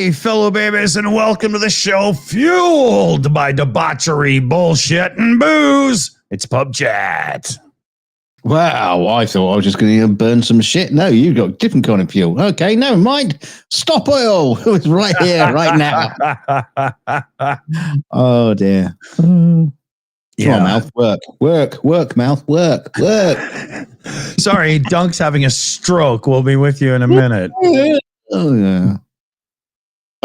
Hey, fellow babies, and welcome to the show fueled by debauchery, bullshit, and booze. It's PubChat. Wow, I thought I was just going to burn some shit. No, you've got a different kind of fuel. Okay, never mind. Stop oil. It's right here, right now. Oh, dear. Come on, mouth. Work, mouth. Work. Sorry, Dunk's having a stroke. We'll be with you in a minute. Oh, yeah.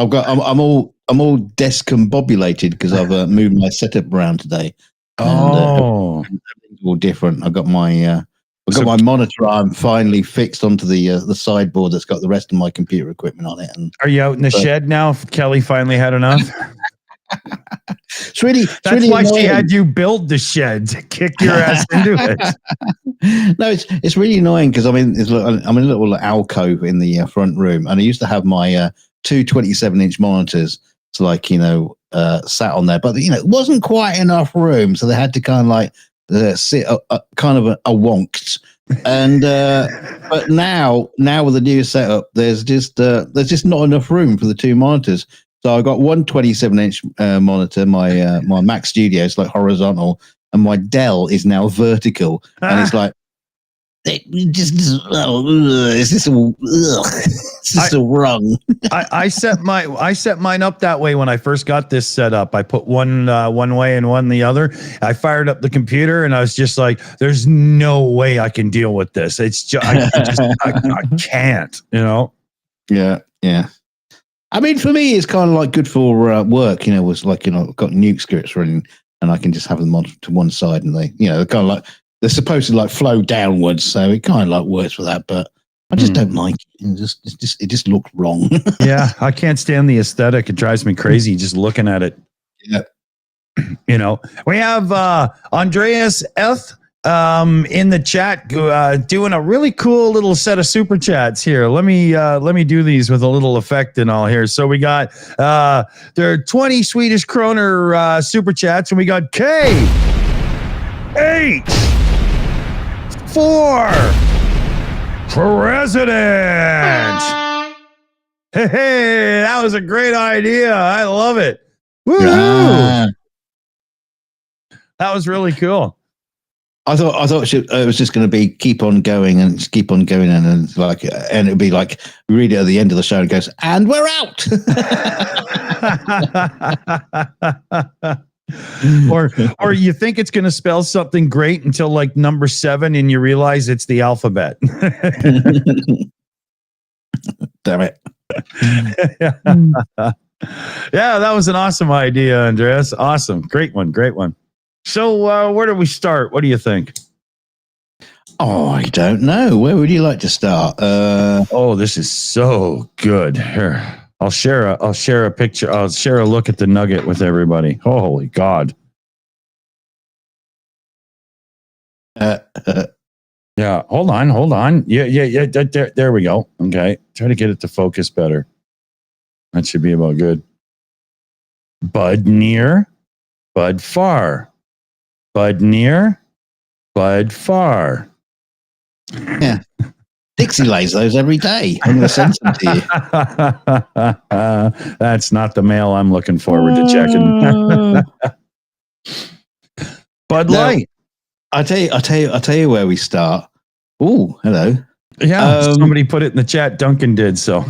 I'm all discombobulated because I've moved my setup around today. Oh, everything's all different. I've got my my monitor arm finally fixed onto the sideboard that's got the rest of my computer equipment on it. And are you out in the shed now? Kelly finally had enough. That's really why annoying. She had you build the shed to kick your ass into it. No, it's really annoying because I'm in a little alcove in the front room, and I used to have my two 27-inch monitors, so sat on there, but it wasn't quite enough room, so they had to kind of like sit kind of a wonked. And but now with the new setup, there's just not enough room for the two monitors. So I got one 27-inch monitor, my Mac Studio is like horizontal, and my Dell is now vertical, and it's like is this all wrong? I set mine up that way when I first got this set up. I put one way and one the other. I fired up the computer and I was just like, "There's no way I can deal with this. It's just I can't." Yeah. I mean, for me, it's kind of like good for work. Was like I've got Nuke scripts running, and I can just have them on to one side, and they they're kind of like they're supposed to like flow downwards, so it kind of like works for that. But I just don't like it. It just looked wrong. Yeah, I can't stand the aesthetic. It drives me crazy just looking at it. Yeah. We have Andreas F. In the chat doing a really cool little set of super chats here. Let me do these with a little effect and all here. So we got there are 20 Swedish kroner super chats, and we got K H 4 President. Hey, that was a great idea. I love it. Woo! That was really cool. I thought it was just going to be keep on going and and it'd be like read it at the end of the show and it goes, and we're out. or you think it's going to spell something great until like number 7 and you realize it's the alphabet. Damn it. Yeah, that was an awesome idea, Andreas. Awesome. Great one. So where do we start? What do you think? Oh, I don't know. Where would you like to start? This is so good. Here, I'll share a picture. I'll share a look at the nugget with everybody. Holy God. Yeah, hold on. Yeah. There we go. Okay. Try to get it to focus better. That should be about good. Bud near, bud far. Bud near, bud far. Yeah. Dixie lays those every day. I'm going to send some to you. That's not the mail I'm looking forward to checking. Bud Light. I'll tell you where we start. Oh, hello. Yeah, somebody put it in the chat. Duncan did so.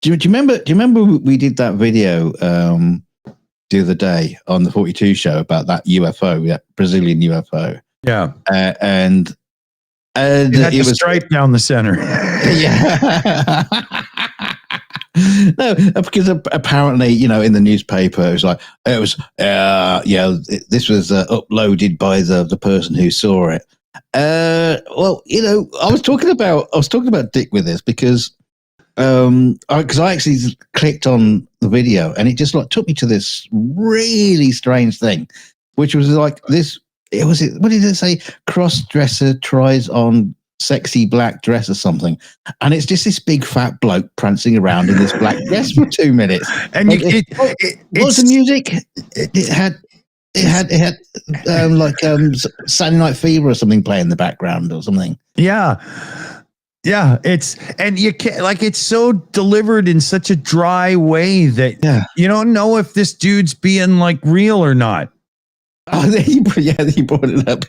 Do you remember we did that video the other day on the 42 show about that UFO, that Brazilian UFO? Yeah. And it had a stripe down the center. Yeah. No, because apparently, in the newspaper, this was uploaded by the person who saw it. I was talking about Dick with this because I actually clicked on the video and it just took me to this really strange thing, which was like this. What did it say? Cross-dresser tries on sexy black dress or something, and it's just this big fat bloke prancing around in this black dress for 2 minutes. And what was the music? It had Saturday Night Fever or something playing in the background or something. Yeah. Yeah, and you can't, like, it's so delivered in such a dry way that you don't know if this dude's being like real or not. Oh, you brought it up.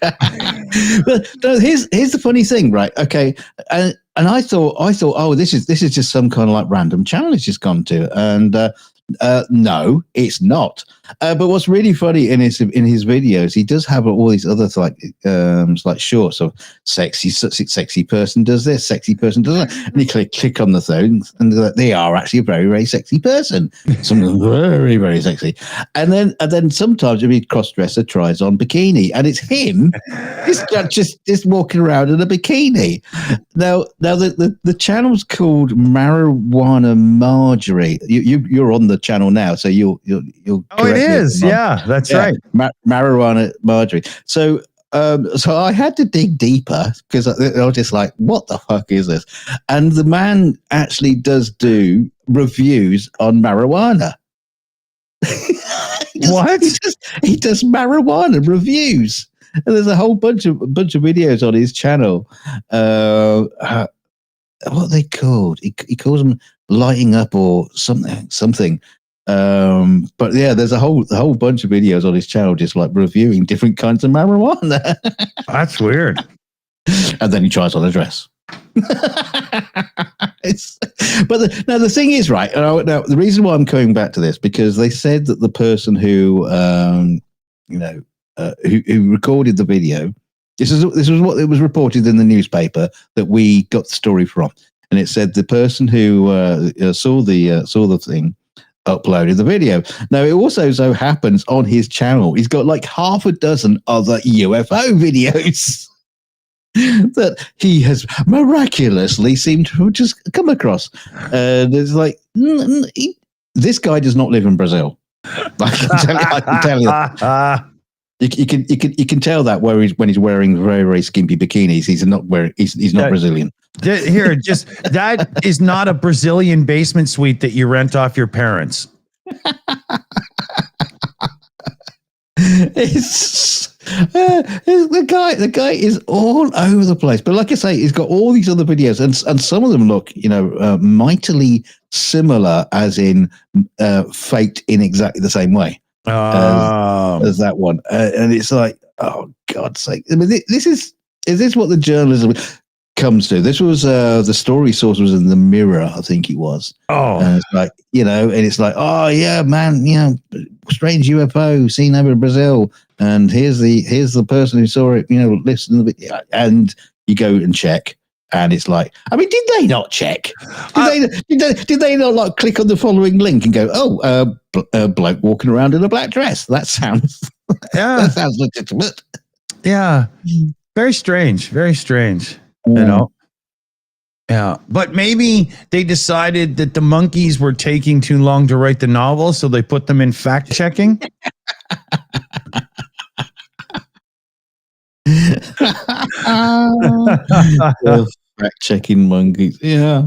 But no, here's the funny thing, right? Okay, and I thought, oh, this is just some kind of like random channel it's just gone to, and no, it's not. But what's really funny in his videos, he does have all these other like shorts of sexy person does this, sexy person does that, and you click on the thing, and they are actually a very, very sexy person. Some of them very, very sexy, and then sometimes if he cross-dresser tries on bikini, and it's him, he's just walking around in a bikini. Now the channel's called Marijuana Marjorie. You're on the channel now, so you'll oh, it is, yeah, that's right. Marijuana Marjorie. So I had to dig deeper because I was just like, what the fuck is this? And the man actually does do reviews on marijuana. What? He does marijuana reviews, and there's a whole bunch of videos on his channel. What are they called? He calls them lighting up or something. But yeah, there's a whole bunch of videos on his channel just like reviewing different kinds of marijuana. That's weird. And then he tries on a dress. Now the thing is, right, now the reason why I'm coming back to this, because they said that the person who who recorded the video, this was what it was reported in the newspaper that we got the story from, and it said the person who saw the thing uploaded the video. Now it also so happens on his channel he's got like half a dozen other UFO videos that he has miraculously seemed to have just come across. And it's like, this guy does not live in Brazil. I can tell you. You can tell that when he's wearing very, very skimpy bikinis, he's not Brazilian. Here, just that is not a Brazilian basement suite that you rent off your parents. The guy is all over the place, but like I say, he's got all these other videos, and some of them look, mightily similar, as in faked in exactly the same way as that one, and it's like, oh God's sake! I mean, is this what the journalism comes to? This was the story source was in the Mirror, I think it was. Oh, and it's like, and it's like, oh yeah, man, strange UFO seen over in Brazil, and here's the person who saw it, listen to the video, and you go and check, and it's like, I mean, did they not check? Did they not like click on the following link and go, oh, bloke walking around in a black dress? That sounds that sounds legitimate. Yeah, very strange, very strange. Yeah, but maybe they decided that the monkeys were taking too long to write the novel, so they put them in fact checking. Fact checking monkeys. Yeah,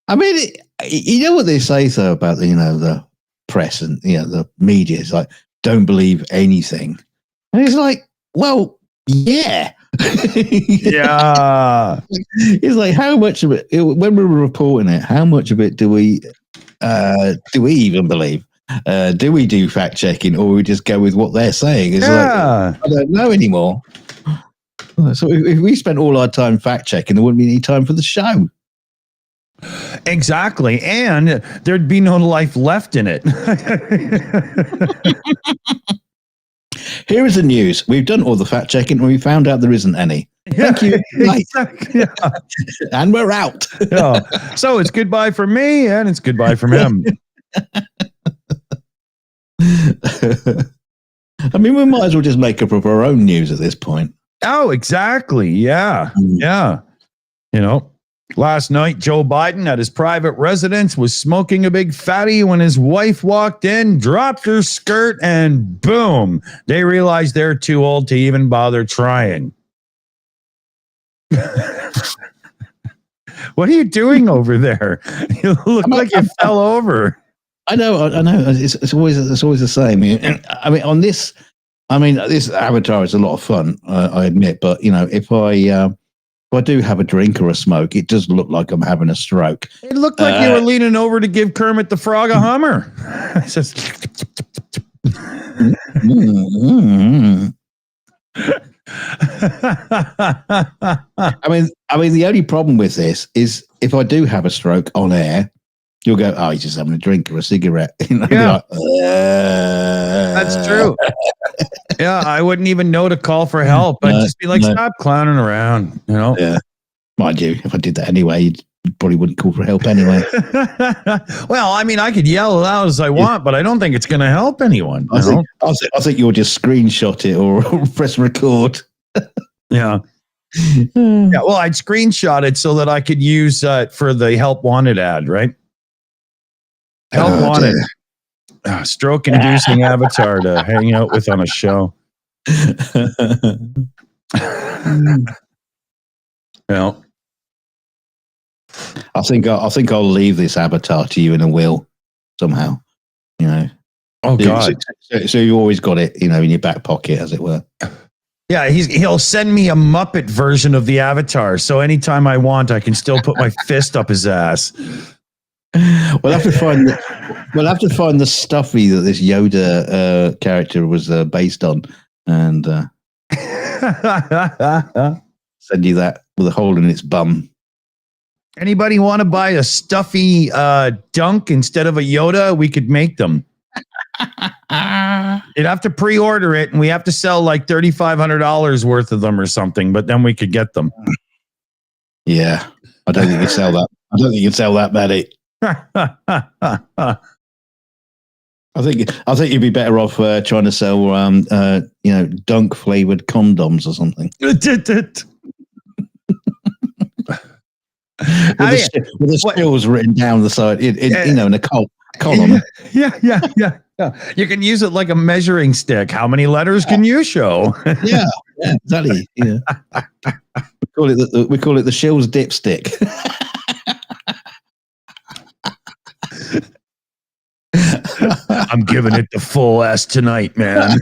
I mean, you know what they say though about the press and the media is like, don't believe anything, and it's like, well, yeah. Yeah, it's like, how much of it when we were reporting it, how much of it do we even believe? Do we do fact checking, or we just go with what they're saying? It's like, I don't know anymore. So if we spent all our time fact checking, there wouldn't be any time for the show. Exactly, and there'd be no life left in it. Here is the news. We've done all the fact checking and we found out there isn't any. Thank you. Exactly. Yeah. And we're out. Yeah. So it's goodbye from me and it's goodbye from him. I mean, we might as well just make up of our own news at this point. Oh, exactly. Yeah. Yeah. Last night, Joe Biden at his private residence was smoking a big fatty when his wife walked in, dropped her skirt, and boom, they realized they're too old to even bother trying. What are you doing over there? You look like you fell over. I know. It's always the same. This avatar is a lot of fun, I admit. But if I do have a drink or a smoke, it does look like I'm having a stroke. It looked like you were leaning over to give Kermit the Frog a Hummer. It says, I mean, the only problem with this is if I do have a stroke on air, you'll go, "Oh, he's just having a drink or a cigarette." Yeah, like, that's true. Yeah, I wouldn't even know to call for help. I'd just be like, "Stop clowning around," you know. Yeah, mind you, if I did that anyway, you probably wouldn't call for help anyway. Well, I mean, I could yell as loud as I want, but I don't think it's going to help anyone. I think you'll just screenshot it or press record. Yeah. Yeah. Well, I'd screenshot it so that I could use for the help wanted ad, right? Help wanted. Stroke inducing avatar to hang out with on a show. Yeah. I think I'll leave this avatar to you in a will somehow. You know. Oh God. So you always got it, you know, in your back pocket, as it were. Yeah, he'll send me a Muppet version of the avatar, so anytime I want, I can still put my fist up his ass. We'll have to find the stuffy that this Yoda character was based on, and send you that with a hole in its bum. Anybody want to buy a stuffy dunk instead of a Yoda? We could make them. You'd have to pre-order it, and we have to sell like $3,500 worth of them or something, but then we could get them. Yeah, I don't think you sell that. I don't think you sell that many. I think you'd be better off trying to sell, dunk flavored condoms or something. With the Shills written down the side, in a column. Yeah. You can use it like a measuring stick. How many letters can you show? Yeah, exactly. Yeah. We call it the Shills dipstick. I'm giving it the full S tonight, man.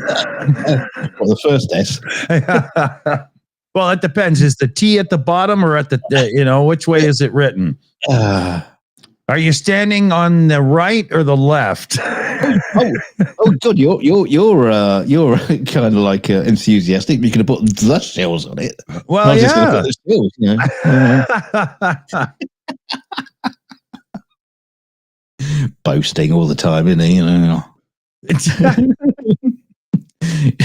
Well, the first S. Well, it depends. Is the T at the bottom or at the which way is it written? Are you standing on the right or the left? Oh, good. You're kind of like enthusiastic. You could have put the Shills on it. Well, I was just yeah. gonna put the Shills, boasting all the time, isn't he?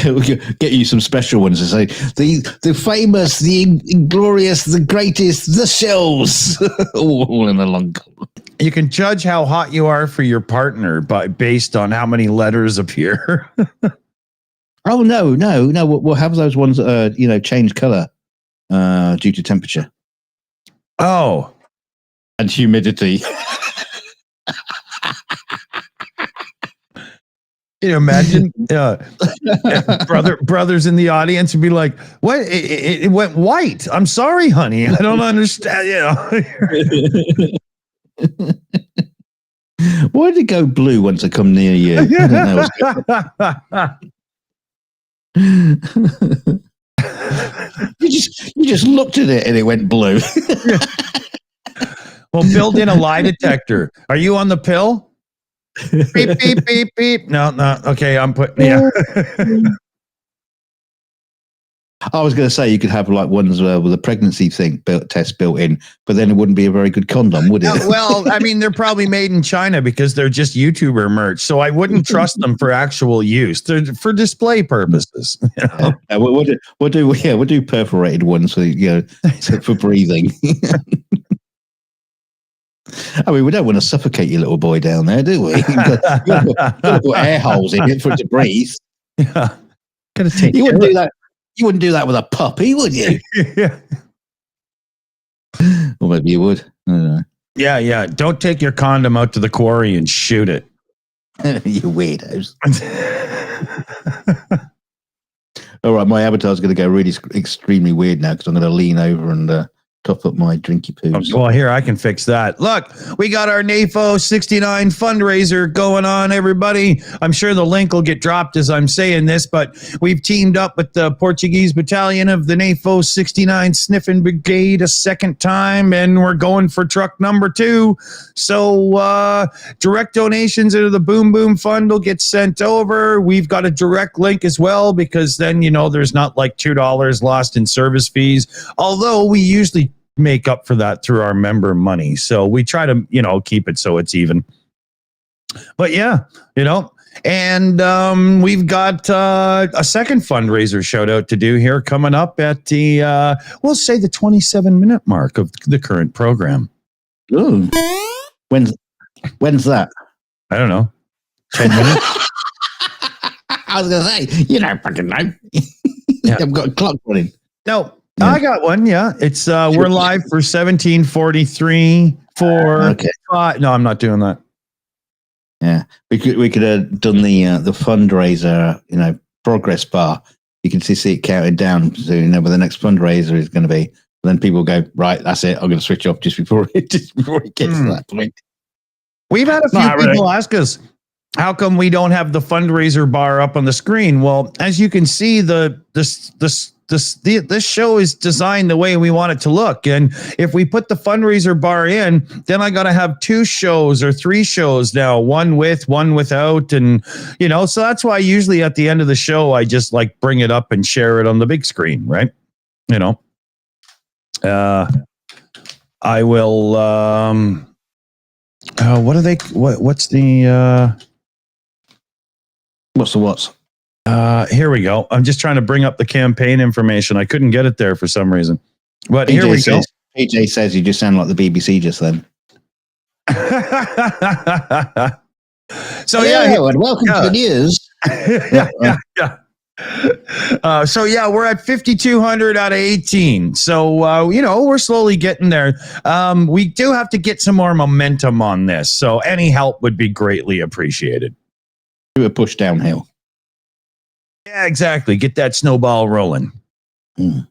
We'll get you some special ones to say the famous, the inglorious, the greatest, the Shills, all in a long column. You can judge how hot you are for your partner based on how many letters appear. Oh no! We'll have those ones change color due to temperature. Oh, and humidity. Can you imagine brothers in the audience would be like, what? It went white. I'm sorry, honey. I don't understand. Why did it go blue once I come near you? I don't know. You just looked at it and it went blue. Well, build in a lie detector. Are you on the pill? Beep, beep, beep, beep. No. Okay, I'm putting. Yeah. I was going to say you could have like ones with a pregnancy test built in, but then it wouldn't be a very good condom, would it? Well, I mean, they're probably made in China because they're just YouTuber merch. So I wouldn't trust them for actual use. They're for display purposes. We'll do perforated ones for breathing. I mean, we don't want to suffocate your little boy down there, do we? You've got to put air holes in it for it to breathe. Yeah. You wouldn't do that. You wouldn't do that with a puppy, would you? Yeah. Or maybe you would. I don't know. Yeah. Don't take your condom out to the quarry and shoot it. You weirdos. All right, my avatar's going to go really extremely weird now because I'm going to lean over and cough up my drinky poos. Well, here, I can fix that. Look, we got our NAFO 69 fundraiser going on, everybody. I'm sure the link will get dropped as I'm saying this, but we've teamed up with the Portuguese battalion of the NAFO 69 Sniffing Brigade a second time, and we're going for truck number 2. So direct donations into the Boom Boom Fund will get sent over. We've got a direct link as well, because then, there's not like $2 lost in service fees, although we usually make up for that through our member money. So we try to, keep it so it's even. But yeah, and we've got a second fundraiser shout out to do here coming up at the, we'll say the 27-minute mark of the current program. Ooh. When's that? I don't know. 10 minutes? I was going to say, you don't fucking know. Yeah. I've got a clock running. No. Yeah. I got one. Yeah, it's we're live for 1743 for. Okay. No, I'm not doing that. Yeah, we could have done the fundraiser, progress bar. You can see it counting down, so where the next fundraiser is going to be. Then people go, right, that's it. I'm going to switch off just before it gets to that point. We've had a few people ask us, how come we don't have the fundraiser bar up on the screen? Well, as you can see, this show is designed the way we want it to look. And if we put the fundraiser bar in, then I got to have 2 shows or 3 shows now, one with, one without. And, so that's why usually at the end of the show, I just like bring it up and share it on the big screen. Right. I will, what's what? Here we go. I'm just trying to bring up the campaign information. I couldn't get it there for some reason. But here we go. PJ says you just sound like the BBC just then. So and welcome to the news. Yeah. So we're at 5,200 out of 18. So we're slowly getting there. We do have to get some more momentum on this. So any help would be greatly appreciated. Do a push downhill. Yeah, exactly. Get that snowball rolling. God,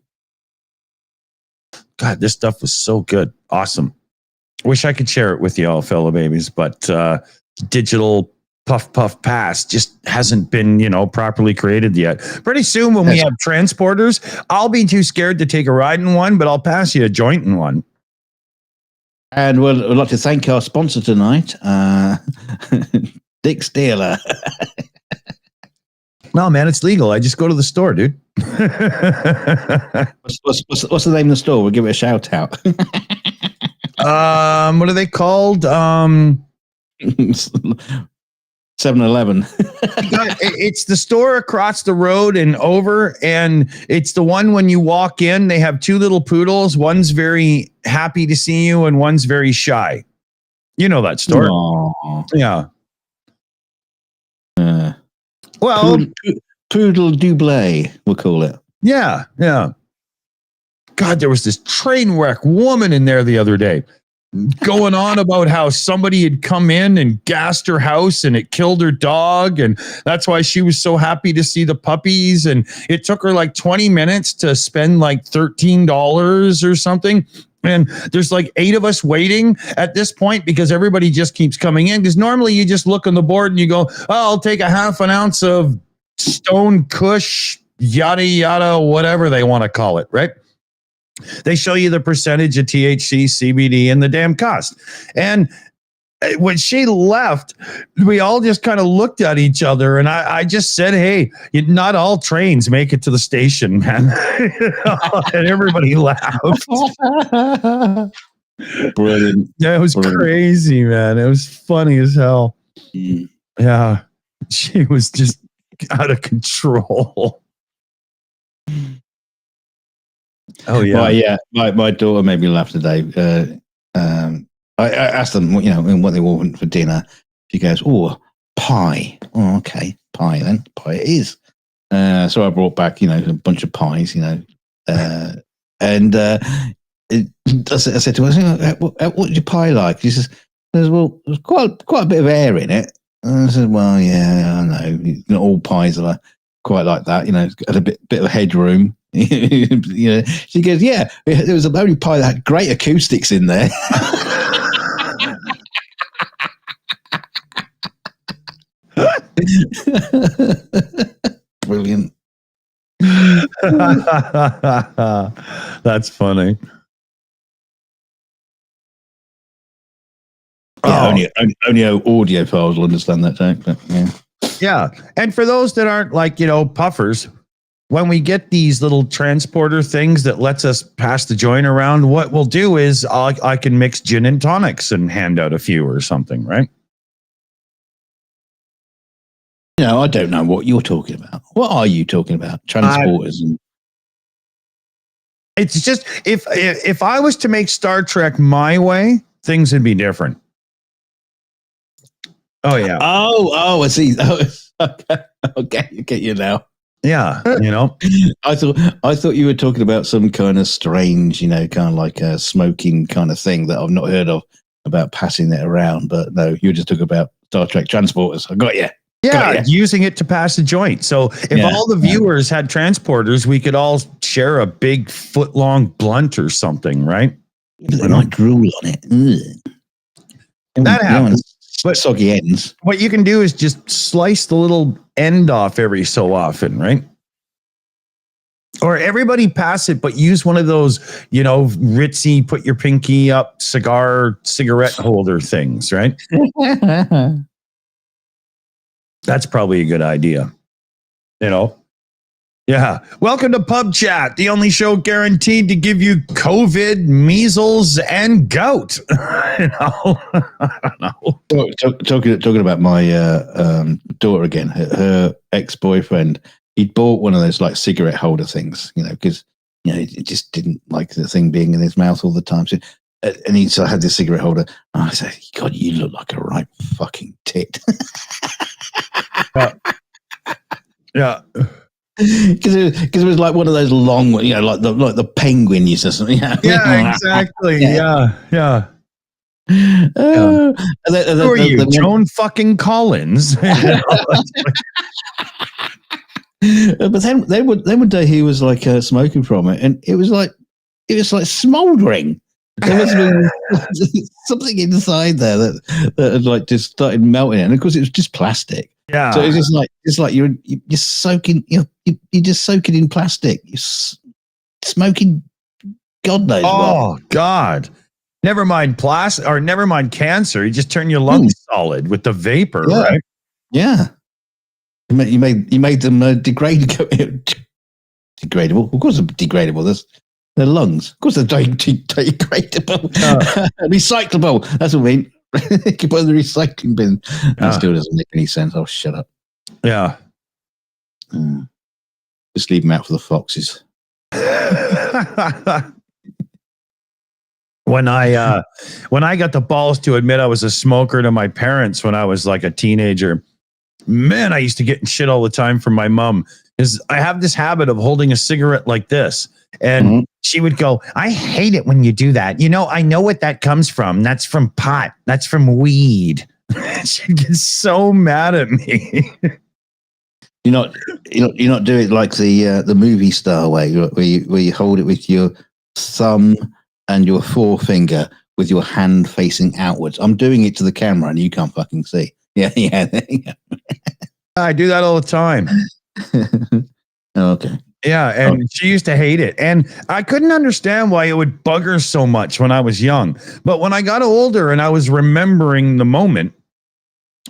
this stuff was so good. Awesome. Wish I could share it with you all, fellow babies, but digital puff pass just hasn't been, properly created yet. Pretty soon when we have transporters, I'll be too scared to take a ride in one, but I'll pass you a joint in one. And we'd like to thank our sponsor tonight, Dick's Dealer. No, man, it's legal. I just go to the store, dude. What's the name of the store? We'll give it a shout out. What are they called? 7-Eleven. It's the store across the road and over, and it's the one when you walk in, they have 2 little poodles. One's very happy to see you, and one's very shy. You know that store? Aww. Yeah. Well, Poodle Double, we'll call it. Yeah. God, there was this train wreck woman in there the other day going on about how somebody had come in and gassed her house and it killed her dog. And that's why she was so happy to see the puppies. And it took her like 20 minutes to spend like $13 or something. And there's like 8 of us waiting at this point because everybody just keeps coming in. Because normally you just look on the board and you go, I'll take a half an ounce of Stone Kush, yada, yada, whatever they want to call it, right? They show you the percentage of THC, CBD, and the damn cost. And when she left, we all just kind of looked at each other, and I just said, hey, not all trains make it to the station, man. And everybody laughed. Brilliant. Yeah, it was crazy, man. It was funny as hell. Yeah, she was just out of control. Oh, yeah. My daughter made me laugh today. I asked them, what they want for dinner. She goes, pie. Oh, okay, pie then. Pie it is. So I brought back, a bunch of pies, and I said to her, what's your pie like? She says, well, there's quite a bit of air in it. And I said, well, yeah, I know. Not all pies are quite like that. It's got a bit of headroom. You know, she goes, yeah, there was a only pie that had great acoustics in there. Brilliant. That's funny. Yeah, only audio files will understand that joke. But yeah. Yeah. And for those that aren't like, puffers, when we get these little transporter things that lets us pass the joint around, what we'll do is I can mix gin and tonics and hand out a few or something, right? No, I don't know what you're talking about. What are you talking about? Transporters and it's just if I was to make Star Trek my way, things would be different. Oh yeah. Oh, I see. Oh, okay, I get you now. Yeah, I thought you were talking about some kind of strange, kind of like a smoking kind of thing that I've not heard of about passing it around. But no, you were just talking about Star Trek transporters. I got you. Yeah, using it to pass a joint. So if all the viewers had transporters, we could all share a big foot-long blunt or something, right? But they might drool on it. That happens. But soggy ends. What you can do is just slice the little end off every so often, right? Or everybody pass it, but use one of those, ritzy, put your pinky up, cigarette holder things, right? That's probably a good idea. Yeah. Welcome to PubChat, the only show guaranteed to give you COVID, measles, and gout. I don't know. Talking about my daughter again, her ex-boyfriend, he'd bought one of those like cigarette holder things, because he just didn't like the thing being in his mouth all the time. So, and he had this cigarette holder. And I said, God, you look like a right fucking tit. Yeah. Because it was like one of those long, like the penguin used to something. Yeah, exactly. Yeah. Who are you, Joan fucking Collins? But then one day he was like smoking from it, and it was like smouldering. There must have been something inside there that had like just started melting, and of course it was just plastic. Yeah. So it's just like you're soaking, you're just soaking in plastic. You're smoking, God knows what. Oh God. Never mind never mind cancer. You just turn your lungs solid with the vapor, right? Yeah. You made them degradable. Of course, they're degradable. They're lungs. Of course, they're degradable. Recyclable. That's what I mean. You can put in the recycling bin. That still doesn't make any sense. Oh, shut up. Yeah. Just leave them out for the foxes. When I got the balls to admit I was a smoker to my parents when I was like a teenager, man, I used to get in shit all the time from my mom. Because I have this habit of holding a cigarette like this. And she would go, I hate it when you do that. I know what that comes from. That's from pot. That's from weed. She'd get so mad at me. You're not doing it like the movie star way, where you hold it with your thumb and your forefinger with your hand facing outwards. I'm doing it to the camera and you can't fucking see. Yeah. I do that all the time. Okay. Yeah, and she used to hate it. And I couldn't understand why it would bug her so much when I was young. But when I got older and I was remembering the moment,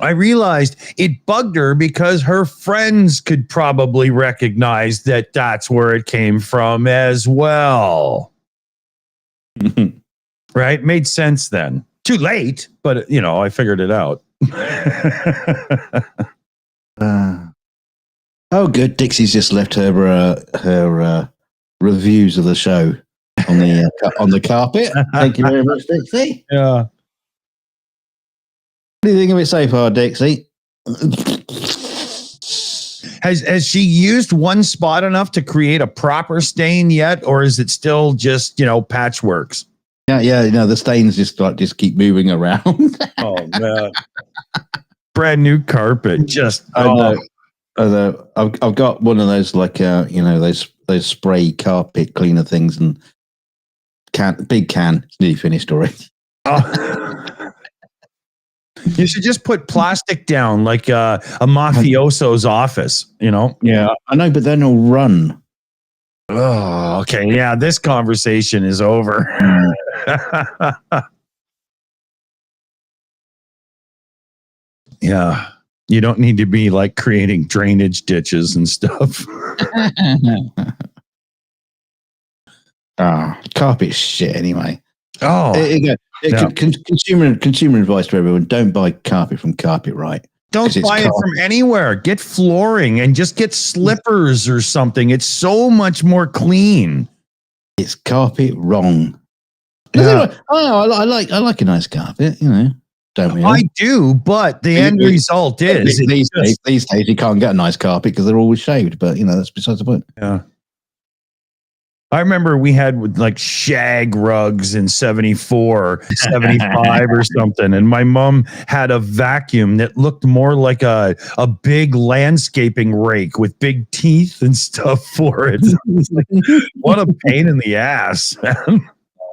I realized it bugged her because her friends could probably recognize that that's where it came from as well. Right? Made sense then. Too late, but I figured it out. Oh, good. Dixie's just left her reviews of the show on the carpet. Thank you very much, Dixie. Yeah. What do you think of it so far, Dixie? Has she used one spot enough to create a proper stain yet, or is it still just patchworks? Yeah. The stains just keep moving around. Oh man. Brand new carpet. Just Although I've got one of those those those spray carpet cleaner things and big can. It's nearly finished already. Oh. You should just put plastic down like a mafioso's office, you know? Yeah, I know, but then it'll run. Oh, okay. Yeah, this conversation is over. Yeah. You don't need to be like creating drainage ditches and stuff. Carpet shit anyway. Oh, consumer advice to everyone: don't buy carpet from Carpet Right. Don't buy it from anywhere. Get flooring and just get slippers or something. It's so much more clean. It's carpet wrong. Yeah. I like a nice carpet, you know. Don't we? I do, but the end result is these days you can't get a nice carpet because they're always shaved. But you know that's besides the point. Yeah. I remember we had like shag rugs in 74, 75 or something. And my mom had a vacuum that looked more like a big landscaping rake with big teeth and stuff for it. Like, what a pain in the ass.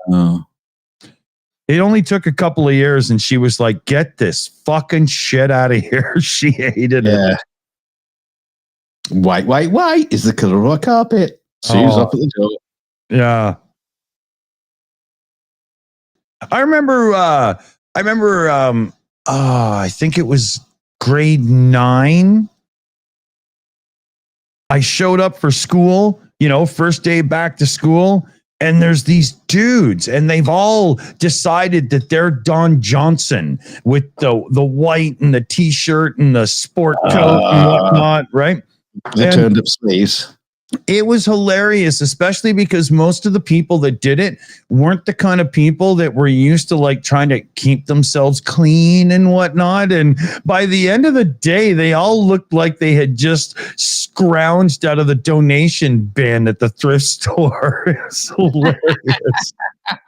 Oh. It only took a couple of years and she was like, get this fucking shit out of here. She hated it. White is the color of our carpet. Sue's up at the door. Yeah. I remember I think it was grade 9. I showed up for school, you know, first day back to school, and there's these dudes and they've all decided that they're Don Johnson with the white and the t-shirt and the sport coat and whatnot, right? The turned up sleeves. It was hilarious, especially because most of the people that did it weren't the kind of people that were used to like trying to keep themselves clean and whatnot. And by the end of the day, they all looked like they had just scrounged out of the donation bin at the thrift store. It's hilarious.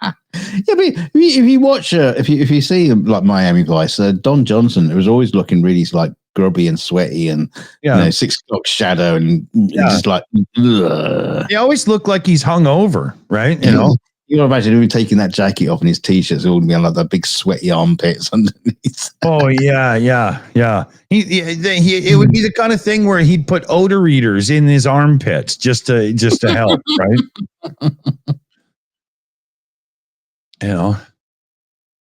Yeah, but if you watch, if you see like Miami Vice, Don Johnson, it was always looking really like grubby and sweaty and you know, 6 o'clock shadow and just like ugh. He always looked like he's hungover, right? You know, you can imagine him taking that jacket off and his t-shirts all be like that big sweaty armpits underneath. Oh yeah. He it would be the kind of thing where he'd put odor eaters in his armpits just to help, right? You know,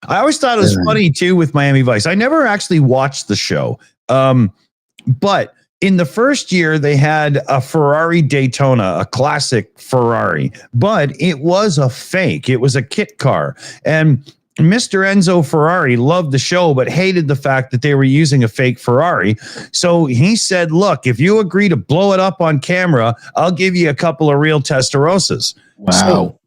I always thought it was funny too with Miami Vice. I never actually watched the show. But in the first year, they had a Ferrari Daytona, a classic Ferrari, but it was a fake. It was a kit car. And Mr. Enzo Ferrari loved the show, but hated the fact that they were using a fake Ferrari. So he said, look, if you agree to blow it up on camera, I'll give you a couple of real Testarossas. Wow.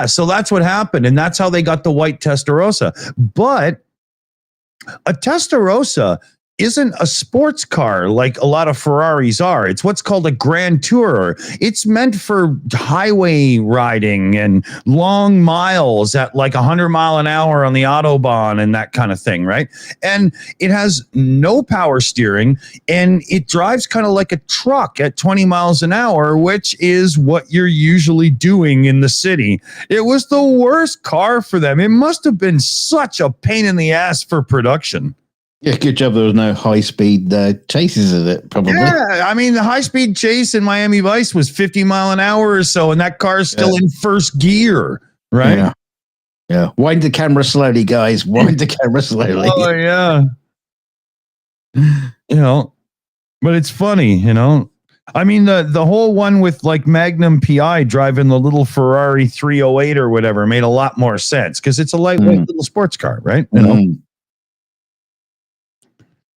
So that's what happened. And that's how they got the white Testarossa. But a Testarossa isn't a sports car like a lot of Ferraris are. It's what's called a Grand Tourer. It's meant for highway riding and long miles at like 100 mile an hour on the Autobahn and that kind of thing, right? And it has no power steering and it drives kind of like a truck at 20 miles an hour, which is what you're usually doing in the city. It was the worst car for them. It must have been such a pain in the ass for production. Yeah, good job there was no high-speed chases of it, probably. Yeah, I mean, the high-speed chase in Miami Vice was 50 mile an hour or so, and that car's still in first gear, right? Yeah. Wind the camera slowly, guys. Wind the camera slowly. Oh, yeah. You know, but it's funny, you know. I mean, the whole one with like Magnum PI driving the little Ferrari 308 or whatever made a lot more sense because it's a lightweight little sports car, right? You know.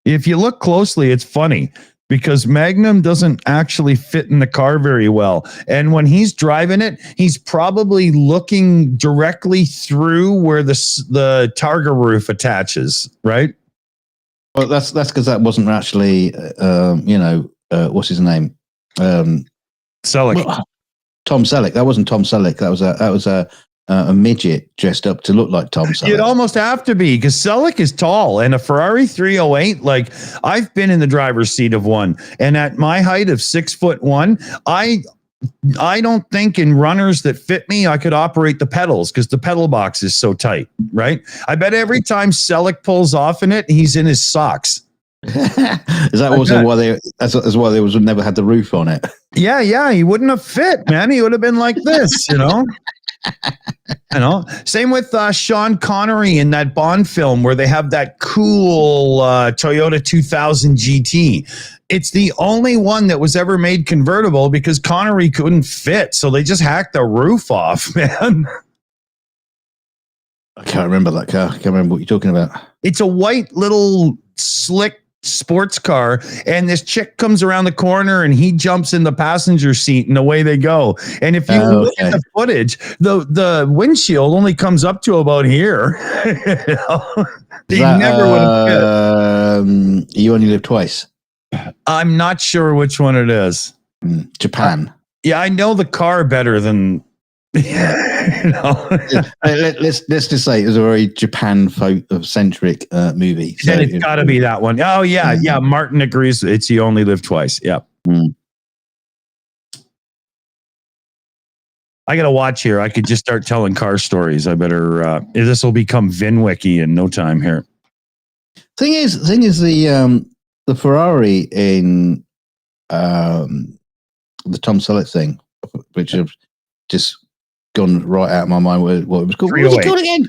If you look closely, it's funny because Magnum doesn't actually fit in the car very well. And when he's driving it, he's probably looking directly through where the Targa roof attaches, right? Well, that's because that wasn't actually, what's his name? Selleck. Well, Tom Selleck. That wasn't Tom Selleck. That was a midget dressed up to look like Tom Selleck. You'd almost have to be because Selleck is tall and a Ferrari 308. Like I've been in the driver's seat of one, and at my height of 6'1", I I don't think in runners that fit me, I could operate the pedals because the pedal box is so tight, right? I bet every time Selleck pulls off in it, he's in his socks. Is that also why that's why they never had the roof on it? Yeah, he wouldn't have fit, man. He would have been like this, you know. Same with Sean Connery in that Bond film where they have that cool Toyota 2000 GT. It's the only one that was ever made convertible because Connery couldn't fit, so they just hacked the roof off, man. I can't remember that car. I can't remember what you're talking about. It's a white little slick sports car, and this chick comes around the corner and he jumps in the passenger seat and away they go. And if you look at the footage, the windshield only comes up to about here. They never would have fit. You Only Live Twice. I'm not sure which one it is. Japan. Yeah, I know the car better than Let's just say it was a very Japan-centric movie. So then it's got to be that one. Oh yeah. Martin agrees. It's You Only Live Twice. Yeah. I got to watch here. I could just start telling car stories. I better. This will become VinWiki in no time here. Thing is, the Ferrari in the Tom Selleck thing, which have just gone right out of my mind. What it was called? What was it called again?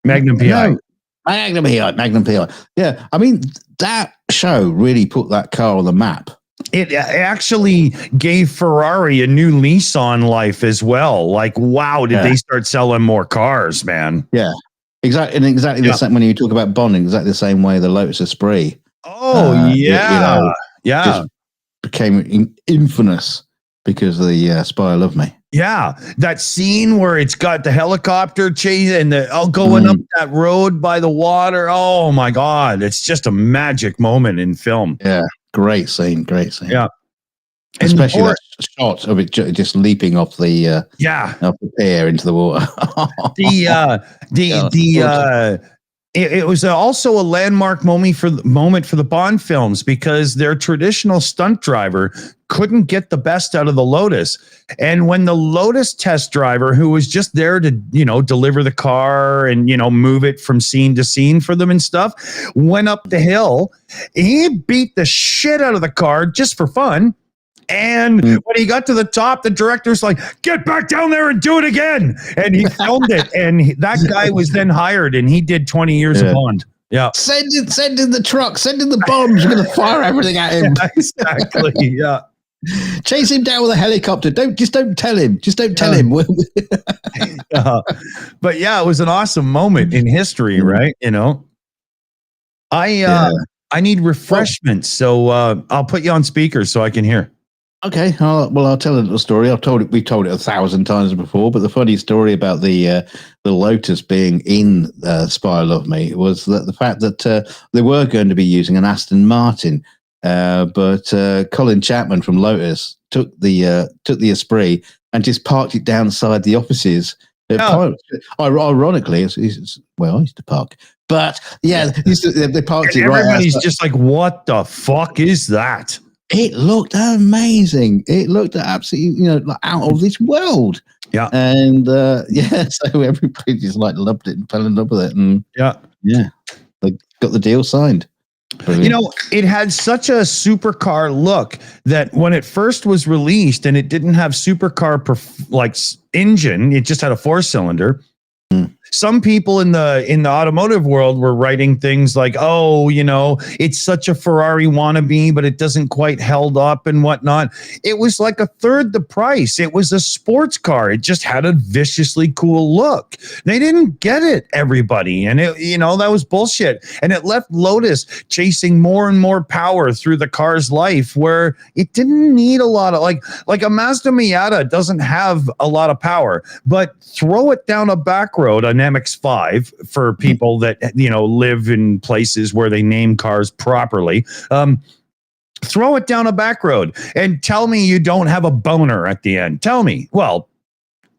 Magnum PI. No, Magnum PI. Yeah, I mean that show really put that car on the map. It actually gave Ferrari a new lease on life as well. Like, wow, did they start selling more cars, man? Yeah, exactly. And exactly the same when you talk about Bond, exactly the same way the Lotus Esprit. Oh, just became infamous because of the Spy Love Me. Yeah, that scene where it's got the helicopter chase and going up that road by the water. Oh my God, it's just a magic moment in film. Yeah, great scene. Yeah, especially that shot of it just leaping off the off the pier into the water. It was also a landmark moment for the Bond films because their traditional stunt driver couldn't get the best out of the Lotus. And when the Lotus test driver, who was just there to, deliver the car and, move it from scene to scene for them and stuff, went up the hill, he beat the shit out of the car just for fun. And when he got to the top, the director's like, get back down there and do it again. And he filmed it. And that guy was then hired and he did 20 years of Bond. Yeah. Send in the truck. Send in the bombs. We're going to fire everything at him. Exactly. Yeah. Chase him down with a helicopter. Don't tell him. Just don't tell him. But yeah, it was an awesome moment in history, right? I need refreshments. So I'll put you on speaker so I can hear. Okay, I'll tell a little story. We told it 1,000 times before, but the funny story about the Lotus being in Spy Love Me was that the fact that they were going to be using an Aston Martin, but Colin Chapman from Lotus took the Esprit and just parked it downside the offices. Ironically, I used to park. But yeah, they parked it right. Everybody's just like, what the fuck is that? It looked amazing. It looked absolutely, out of this world. Yeah. And so everybody just loved it and fell in love with it. And they got the deal signed. Brilliant. It had such a supercar look that when it first was released and it didn't have supercar engine, it just had a 4-cylinder. Some people in the automotive world were writing things like, it's such a Ferrari wannabe, but it doesn't quite held up and whatnot. It was like a third the price. It was a sports car. It just had a viciously cool look. They didn't get it, everybody. And that was bullshit. And it left Lotus chasing more and more power through the car's life where it didn't need a lot of like a Mazda Miata doesn't have a lot of power, but throw it down a back road, an MX-5 for people that live in places where they name cars properly. Throw it down a back road and tell me you don't have a boner at the end. Tell me. Well,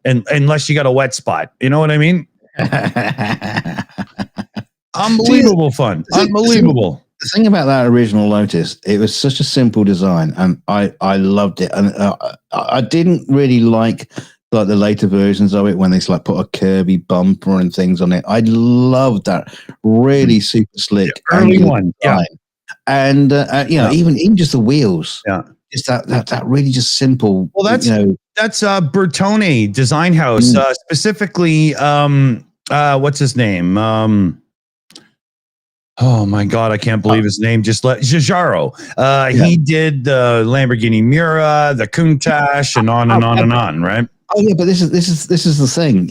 unless you got a wet spot, you know what I mean? Unbelievable fun. Unbelievable. the thing about that original Lotus, it was such a simple design, and I loved it. And I didn't really like the later versions of it when they like put a curvy bumper and things on it. I loved that really super slick early one, design. And even just the wheels, just that really just simple. Well, that's Bertone Design House, specifically. What's his name? Oh my God, I can't believe his name. Just let Giugiaro. He did the Lamborghini Miura, the Countach, and on and on and on. Right? Oh yeah, but this is the thing.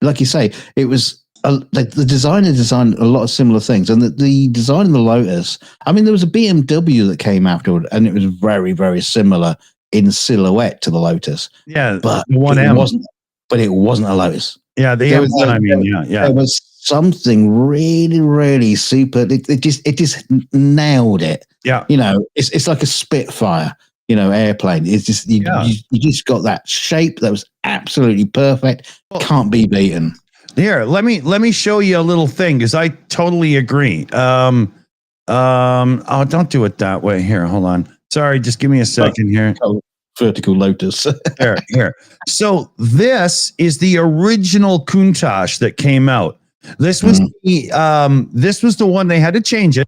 Like you say, it was. Like the designer designed a lot of similar things, and the design of the Lotus. I mean, there was a BMW that came afterward, and it was very, very similar in silhouette to the Lotus. Yeah, but the 1M. It wasn't a Lotus. Yeah, the M1. There was something really, really super. It just nailed it. Yeah, it's like a Spitfire. Airplane. It's just you just got that shape that was absolutely perfect. Can't be beaten. Here, let me show you a little thing, because I totally agree. Oh, don't do it that way. Here, hold on. Sorry, just give me a second here. Vertical Lotus. Here. So this is the original Countach that came out. This was the one they had to change it,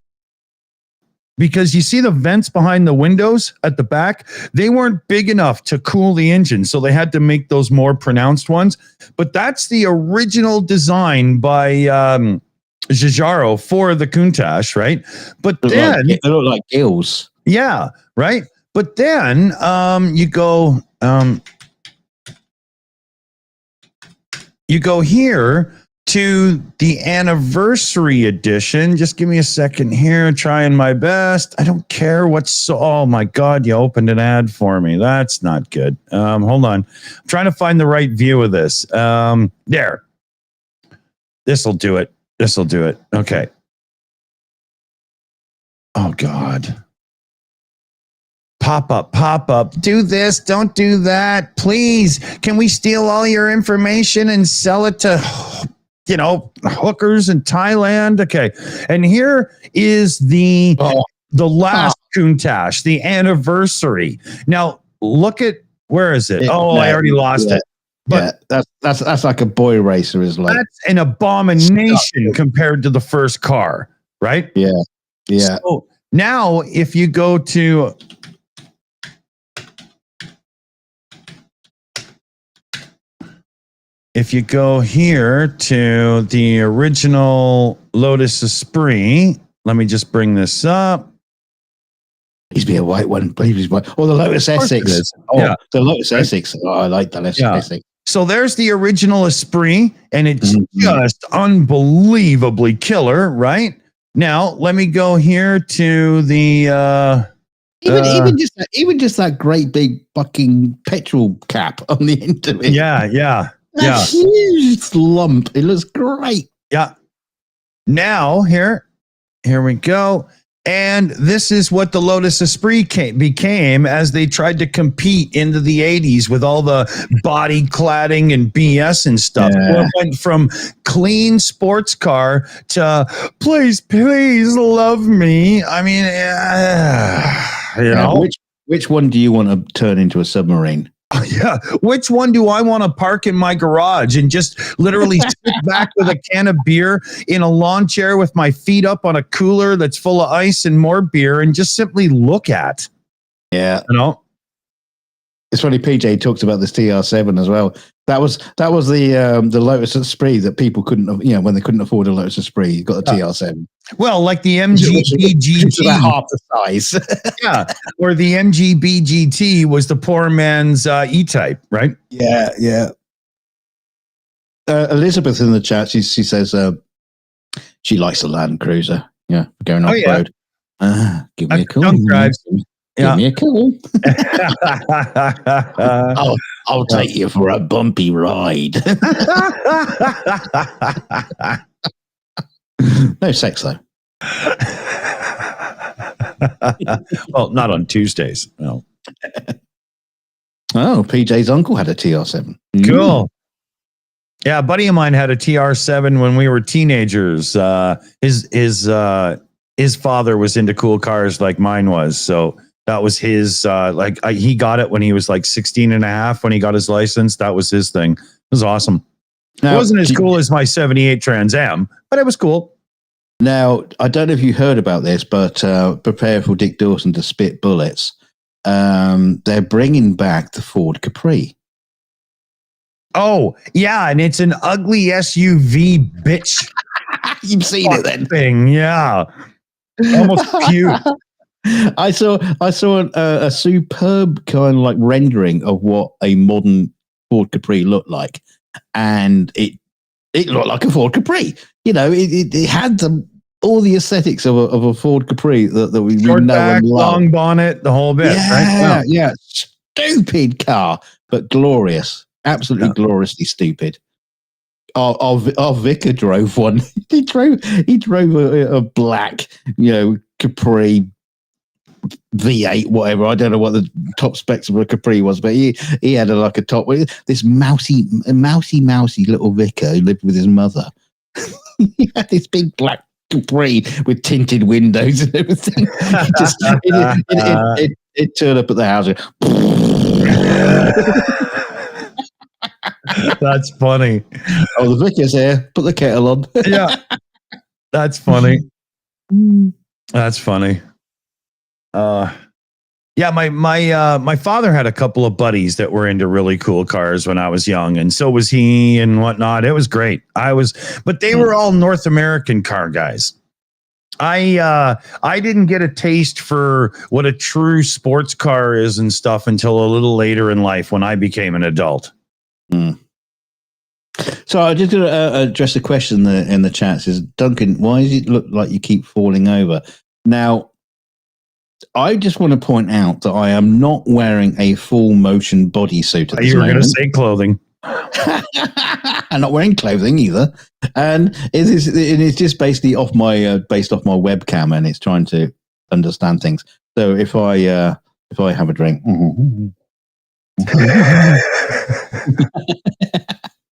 because you see the vents behind the windows at the back, they weren't big enough to cool the engine. So they had to make those more pronounced ones. But that's the original design by Giugiaro for the Countach, right? But then they look like gills. Yeah, right. But then you go here to the anniversary edition. Just give me a second here. Trying my best. I don't care oh my God, you opened an ad for me. That's not good. Hold on. I'm trying to find the right view of this. There. This'll do it. Okay. Oh God. Pop up. Do this. Don't do that. Please. Can we steal all your information and sell it to hookers in Thailand? Okay. And here is the last Countach, the anniversary. Now look at, where is it? I already lost it. But that's like a boy racer, is like. That's an abomination compared to the first car, right? Yeah. So now if you go to here to the original Lotus Esprit, let me just bring this up. Please be a white one. Please be white. Or the Lotus Essex. The Lotus Essex. Oh, I like the Lotus Essex. So there's the original Esprit, and it's just unbelievably killer, right? Now let me go here to the even just that great big fucking petrol cap on the end of it. Yeah. Huge lump. It looks great. Yeah. Now here we go. And this is what the Lotus Esprit became as they tried to compete into the 80s with all the body cladding and BS and stuff. Yeah. It went from clean sports car to please love me. I mean, which one do you want to turn into a submarine? Yeah. Which one do I want to park in my garage and just literally sit back with a can of beer in a lawn chair with my feet up on a cooler that's full of ice and more beer and just simply look at? Yeah. It's funny, PJ talks about this TR7 as well. That was the Lotus Esprit that people couldn't, when they couldn't afford a Lotus Esprit, you got the TR7. Well, like the MGB GT, half the size. Yeah, or the MGB GT was the poor man's E-Type, right? Yeah. Elizabeth in the chat, she says she likes the Land Cruiser. Yeah, going off road. Give me a call. Give me a call. I'll take you for a bumpy ride. No sex though. Well, not on Tuesdays. No. Oh, PJ's uncle had a TR7. Cool. Yeah, a buddy of mine had a TR7 when we were teenagers. His his father was into cool cars like mine was. So that was his, he got it when he was like 16 and a half when he got his license. That was his thing. It was awesome. Now, it wasn't as cool as my 78 Trans Am, but it was cool. Now, I don't know if you heard about this, but prepare for Dick Dawson to spit bullets. They're bringing back the Ford Capri. Oh, yeah, and it's an ugly SUV bitch. You've seen it then. Thing, yeah. Almost cute. I saw a superb kind of like rendering of what a modern Ford Capri looked like, and it looked like a Ford Capri. You know, it had all the aesthetics of a Ford Capri that we know back, and love. long bonnet, the whole bit. Yeah, right? yeah. Stupid car, but glorious. Absolutely gloriously stupid. Our vicar drove one. he drove a black, Capri V8, whatever. I don't know what the top specs of a Capri was, but he had like a top. This mousy little vicar who lived with his mother. He had this big black Capri with tinted windows and everything. It turned up at the house. That's funny. Oh, the vicar's here. Put the kettle on. Yeah, that's funny. That's funny. Yeah, my father had a couple of buddies that were into really cool cars when I was young, and so was he and whatnot. It was great. But they were all North American car guys. I didn't get a taste for what a true sports car is and stuff until a little later in life when I became an adult. So I just going to address a question in the chat. It says, Duncan, why does it look like you keep falling over? Now, I just want to point out that I am not wearing a full motion bodysuit at this moment. You were going to say clothing. I'm not wearing clothing either, and it's just basically based off my webcam, and it's trying to understand things. So if I have a drink,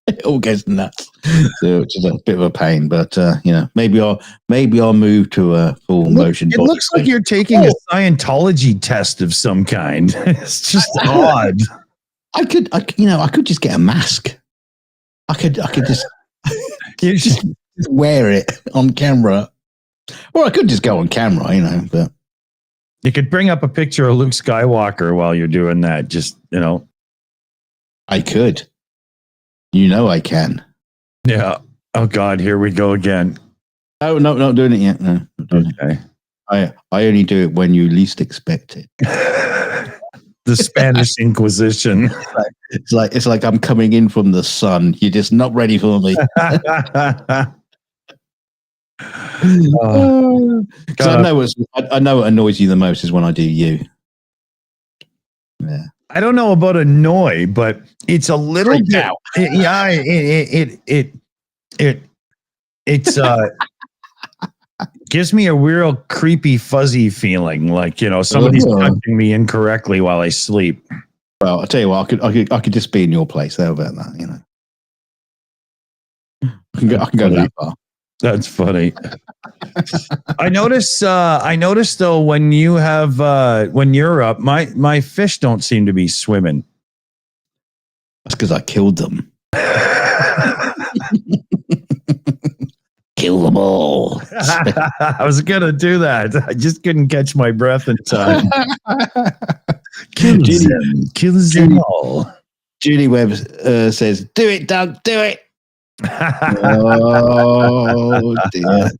it all goes nuts. So which is a bit of a pain, but maybe I'll move to a full motion. It looks like you're taking a Scientology test of some kind. It's just odd. I could just get a mask. I could just wear it on camera, or I could just go on camera, But you could bring up a picture of Luke Skywalker while you're doing that. Just I could. I can. Yeah. Oh God, here we go again. Oh no, not doing it yet. No. Okay. I only do it when you least expect it. The Spanish Inquisition. It's like I'm coming in from the sun. You're just not ready for me. I know what annoys you the most is when I do you. Yeah. I don't know about annoy, but it's a little bit. It's gives me a real creepy, fuzzy feeling, like somebody's touching me incorrectly while I sleep. Well, I'll tell you what, I could just be in your place. How about that? I can go that far. That's funny. I notice though, when you're up, my fish don't seem to be swimming. That's because I killed them. Kill them all. I was gonna do that. I just couldn't catch my breath in time. Kill them all. Julie Webb says, "Do it, Doug. Do it." Oh dear.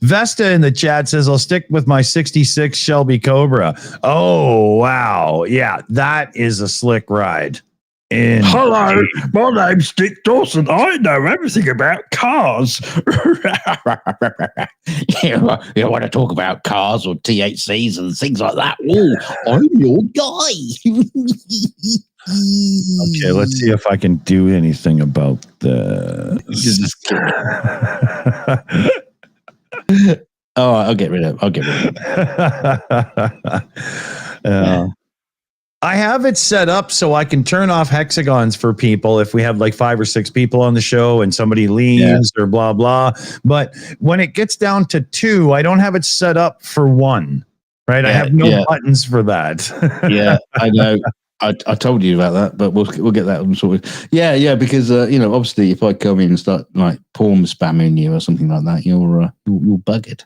Vesta in the chat says, I'll stick with my 66 Shelby Cobra. Oh, wow. Yeah, that is a slick ride. Hello, my name's Dick Dawson. I know everything about cars. You want to talk about cars or THCs and things like that? Oh, I'm your guy. Okay, let's see if I can do anything about this. Oh, I'll get rid of it. Yeah. I have it set up so I can turn off hexagons for people if we have like 5 or 6 people on the show and somebody leaves or blah, blah. But when it gets down to 2, I don't have it set up for 1, right? I have no buttons for that. Yeah, I know. I told you about that, but we'll get that sorted. Yeah, because obviously, if I come in and start like porn spamming you or something like that, you'll buggered.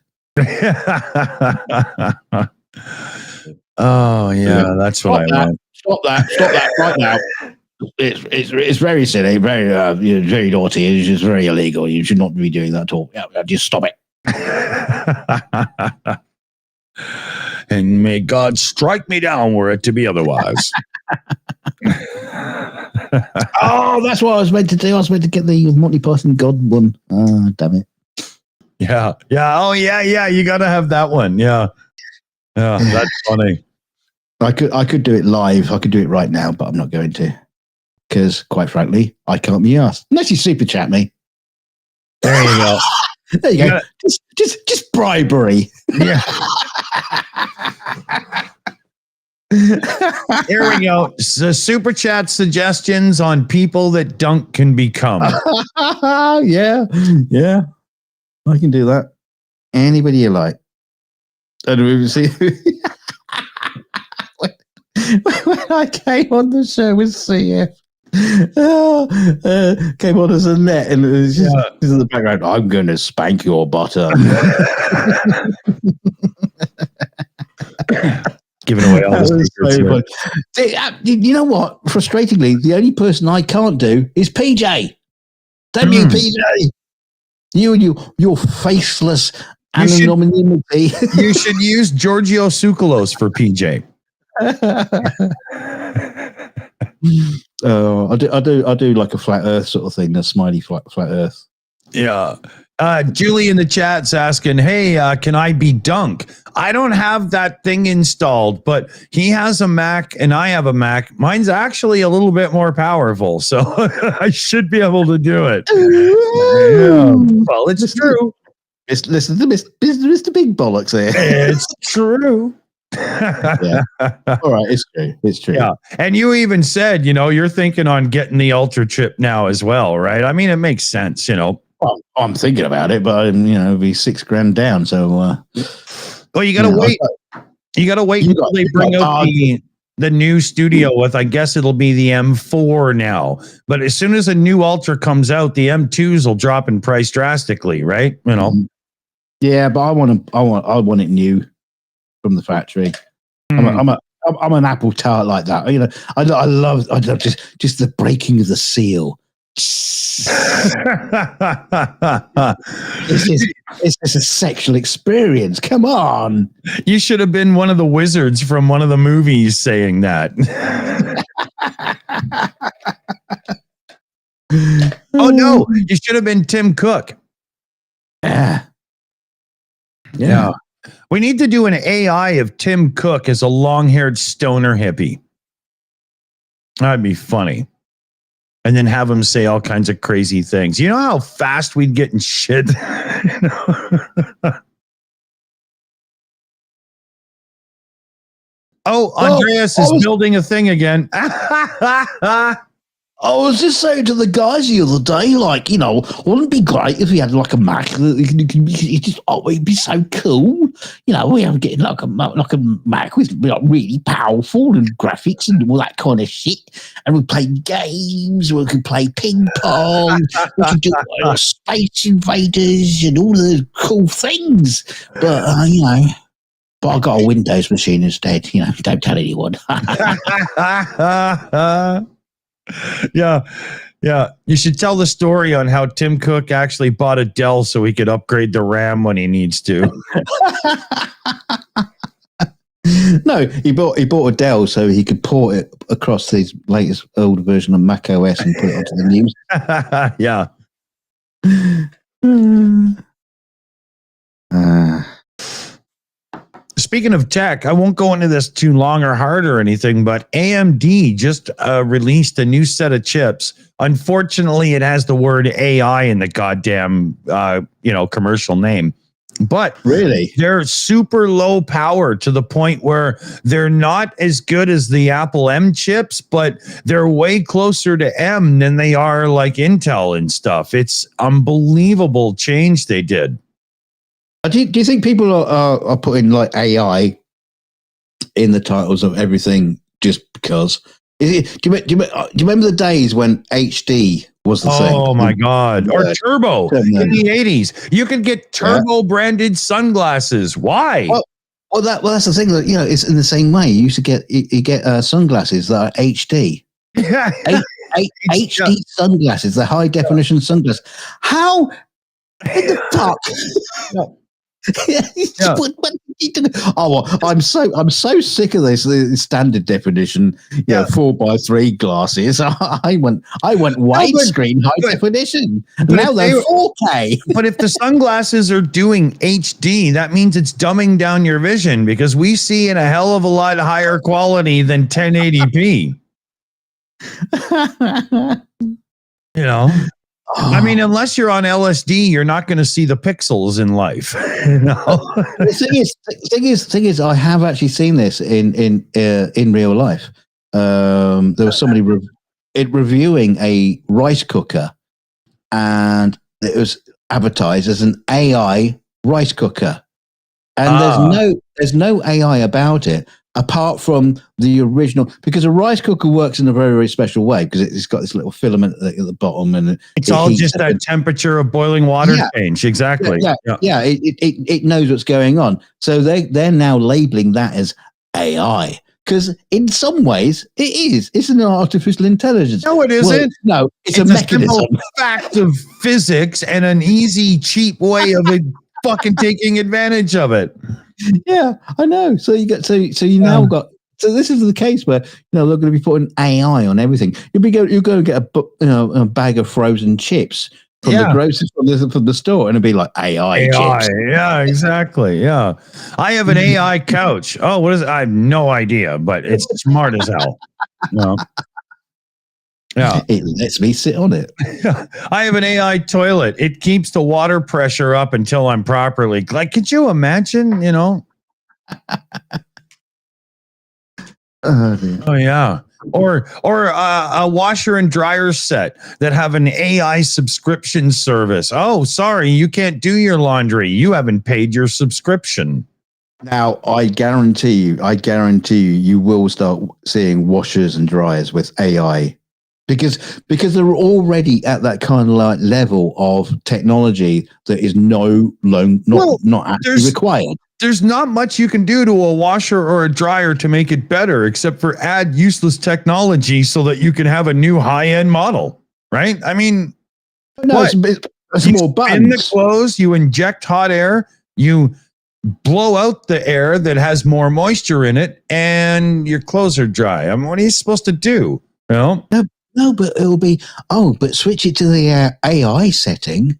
Oh yeah, that's what I want. Stop that right now. It's very silly, very very naughty. It's just very illegal. You should not be doing that at all. Yeah, just stop it. And may God strike me down were it to be otherwise. Oh, that's what I was meant to do. I was meant to get the Monty Python God one. Oh, damn it. Yeah. Oh, yeah. You got to have that one. Yeah, that's funny. I could do it live. I could do it right now, but I'm not going to. Because, quite frankly, I can't be asked. Unless you super chat me. There you go. There you go. Just bribery. Yeah. Here we go. So super chat suggestions on people that Dunk can become. Yeah. I can do that. Anybody you like. And we see when I came on the show with CF. Came on as a net and it was just in the background. I'm going to spank your bottom. Giving away all the secrets. You know what? Frustratingly, the only person I can't do is PJ. Damn you, PJ! You and your faceless anonymity. You should use Giorgio Tsoukalos for PJ. I do like a flat Earth sort of thing. A smiley flat Earth. Yeah. Julie in the chat's asking, hey, can I be Dunk? I don't have that thing installed, but he has a Mac and I have a Mac. Mine's actually a little bit more powerful, so I should be able to do it. Yeah. Well, it's true. Listen to Mr. Big Bollocks here. It's true. Yeah. All right, it's true. Yeah. And you even said, you're thinking on getting the Ultra chip now as well, right? I mean, it makes sense, Well, I'm thinking about it, but it'll be $6,000 down. So, well, you got to wait. You got to wait until they bring out the new studio with. I guess it'll be the M4 now. But as soon as a new Ultra comes out, the M2s will drop in price drastically, right? Yeah, but I want it new from the factory. I'm an apple tart like that. I love just the breaking of the seal. It's just a sexual experience. Come on. You should have been one of the wizards from one of the movies saying that. Oh no, you should have been Tim Cook. Yeah. We need to do an AI of Tim Cook as a long-haired stoner hippie. That'd be funny. And then have him say all kinds of crazy things. You know how fast we'd get in shit? Oh, Andreas is building a thing again. I was just saying to the guys the other day, wouldn't it be great if we had like a Mac that it'd be so cool. We are getting like a Mac with really powerful and graphics and all that kind of shit. And we play games, we could play ping pong, we could do Space Invaders and all the cool things. But but I got a Windows machine instead. Don't tell anyone. Yeah. You should tell the story on how Tim Cook actually bought a Dell so he could upgrade the RAM when he needs to. No, he bought a Dell so he could port it across his latest old version of Mac OS and put it onto the news. Yeah. Speaking of tech, I won't go into this too long or hard or anything, but AMD just released a new set of chips. Unfortunately, it has the word AI in the goddamn, commercial name. But Really? they're super low power to the point where they're not as good as the Apple M chips, but they're way closer to M than they are like Intel and stuff. It's unbelievable change they did. Do you think people are putting like AI in the titles of everything just because? Do you remember the days when HD was the thing? Oh my God. Or Turbo in the 80s. You could get Turbo branded sunglasses. Why? Well, that's the thing that, it's in the same way. You used to get sunglasses that are HD. Yeah. HD sunglasses, the high definition sunglasses. How in the fuck? I'm so sick of this standard definition, 4x3 glasses. I went widescreen high definition. Now they're 4K. But if the sunglasses are doing HD, that means it's dumbing down your vision, because we see in a hell of a lot higher quality than 1080p. I mean, unless you're on LSD, you're not going to see the pixels in life. The thing is, I have actually seen this in real life. There was somebody reviewing a rice cooker, and it was advertised as an AI rice cooker, and there's no AI about it. Apart from the original, because a rice cooker works in a very, very special way, because it's got this little filament at the bottom, and it's all just that temperature of boiling water change. Exactly. Yeah. It knows what's going on. So they're now labeling that as AI, because in some ways it is. It's an artificial intelligence. No, it isn't. No, it's a mechanism. Simple fact of physics and an easy, cheap way of it fucking taking advantage of it. Yeah, I know. So you get you now got. So this is the case where they're going to be putting AI on everything. You'll go and get a bag of frozen chips from the grocery from the store, and it'll be like AI chips. Yeah, exactly. Yeah, I have an AI couch. Oh, what is it? I have no idea, but it's smart as hell. Yeah, it lets me sit on it. I have an AI toilet. It keeps the water pressure up until I'm properly. Like, could you imagine? Oh yeah. Or a washer and dryer set that have an AI subscription service. Oh, sorry, you can't do your laundry. You haven't paid your subscription. Now, I guarantee you will start seeing washers and dryers with AI. Because they're already at that kind of like level of technology that is not actually required. There's not much you can do to a washer or a dryer to make it better, except for add useless technology so that you can have a new high-end model, right? I mean, it's more buttons. In the clothes, you inject hot air, you blow out the air that has more moisture in it, and your clothes are dry. I mean, what are you supposed to do? No, but it'll be, but switch it to the AI setting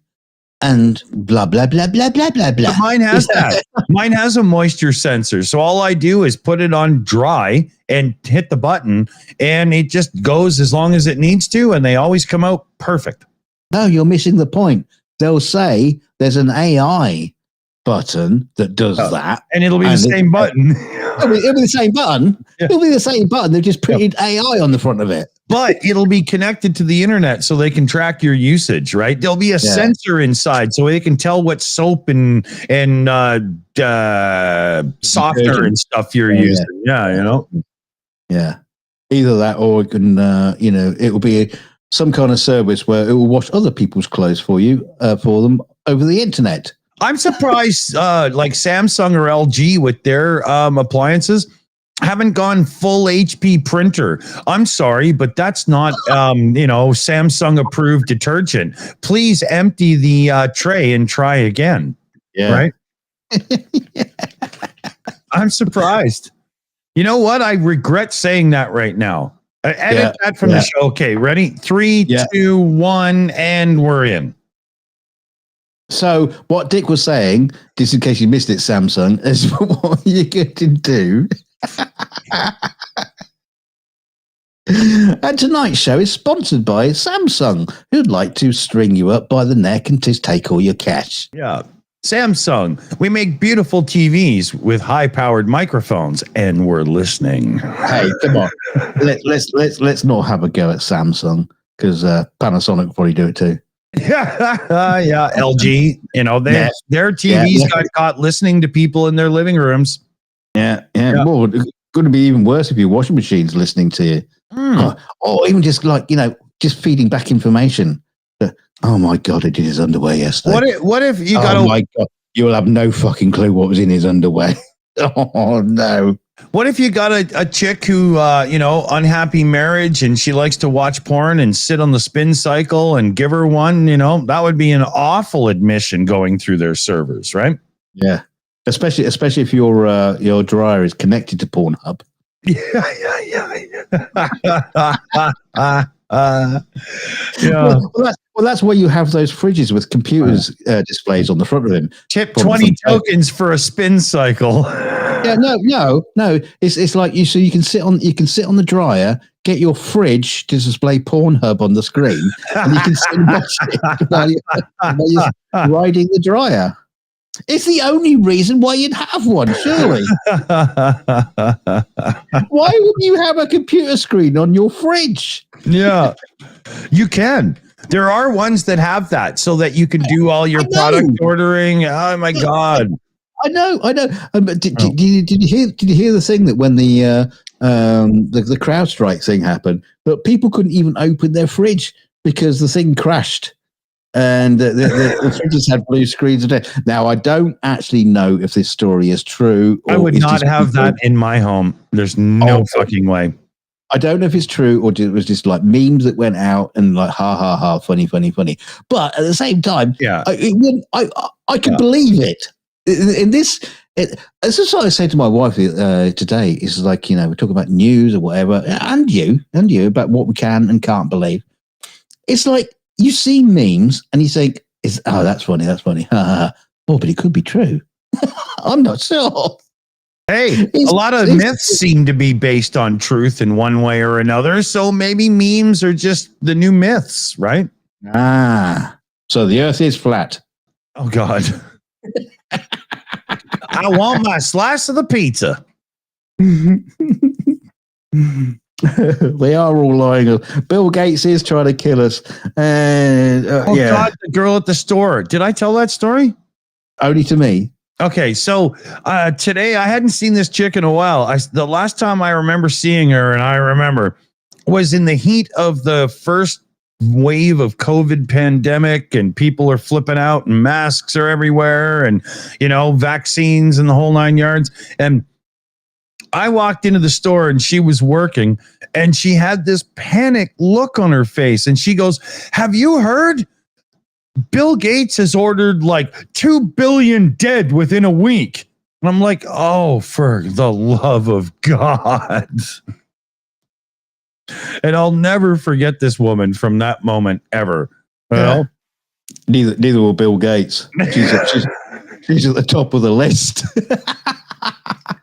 and blah, blah, blah, blah, blah, blah, blah. But mine has that. Mine has a moisture sensor. So all I do is put it on dry and hit the button, and it just goes as long as it needs to, and they always come out perfect. No, you're missing the point. They'll say there's an AI button that does that. And it'll be the same button. It'll be the same button. Yeah. It'll be the same button. They've just printed AI on the front of it. But it'll be connected to the internet so they can track your usage, right? There'll be a sensor inside so they can tell what soap and softener and stuff you're using. Yeah, Yeah. Either that, or it can, it will be some kind of service where it will wash other people's clothes for them over the internet. I'm surprised, like Samsung or LG with their appliances haven't gone full HP printer. I'm sorry, but that's not, Samsung approved detergent. Please empty the tray and try again. Yeah. Right? I'm surprised. You know what? I regret saying that right now. Edit that from the show. Okay, ready? 3, 2, 1, and we're in. So what Dick was saying, just in case you missed it, Samsung, is what you're going to do. And tonight's show is sponsored by Samsung, who'd like to string you up by the neck and just take all your cash. Yeah. Samsung, we make beautiful TVs with high-powered microphones, and we're listening. Hey, come on. Let's not have a go at Samsung because Panasonic will probably do it too. Yeah, LG, their TVs got caught listening to people in their living rooms. Yeah. Well, it's going to be even worse if your washing machine's listening to you. Or even just just feeding back information. Oh my God, he did his underwear yesterday. What if you got? Oh my God, you will have no fucking clue what was in his underwear. Oh no. What if you got a chick who, unhappy marriage and she likes to watch porn and sit on the spin cycle and give her one, that would be an awful admission going through their servers, right? Yeah. Especially if your dryer is connected to Pornhub. Yeah. Well, that's why you have those fridges with computers displays on the front of them. Tip 20 tokens for a spin cycle. Yeah, no. It's like so you can sit on the dryer, get your fridge to display Pornhub on the screen, and you can sit and watch it while you're riding the dryer. It's the only reason why you'd have one, surely. Why would you have a computer screen on your fridge? Yeah, you can. There are ones that have that so that you can do all your product ordering. Oh my God. I know. But did you hear the thing that when the CrowdStrike thing happened, that people couldn't even open their fridge because the thing crashed and the fridges had blue screens. Now, I don't actually know if this story is true. I would not have that in my home. There's no fucking way. I don't know if it's true or it was just like memes that went out and like, ha, ha, ha, funny. But at the same time, I could believe it. This is what I said to my wife today. Is like, we're talking about news or whatever, and you about what we can and can't believe. It's like you see memes and you think, that's funny. Oh, but it could be true. I'm not sure. Hey, a lot of myths seem to be based on truth in one way or another. So maybe memes are just the new myths, right? So the Earth is flat. Oh God. I want my slice of the pizza. They are all lying. Bill Gates is trying to kill us. And God, the girl at the store. Did I tell that story? Only to me. Okay, so today I hadn't seen this chick in a while. The last time I remember seeing her, and I remember, was in the heat of the first wave of COVID pandemic, and people are flipping out, and masks are everywhere, and vaccines and the whole 9 yards. And I walked into the store, and she was working, and she had this panic look on her face, and she goes, "Have you heard? Bill Gates has ordered like 2 billion dead within a week." And I'm like, oh, for the love of God. And I'll never forget this woman from that moment ever. Well, neither will Bill Gates. She's at the top of the list.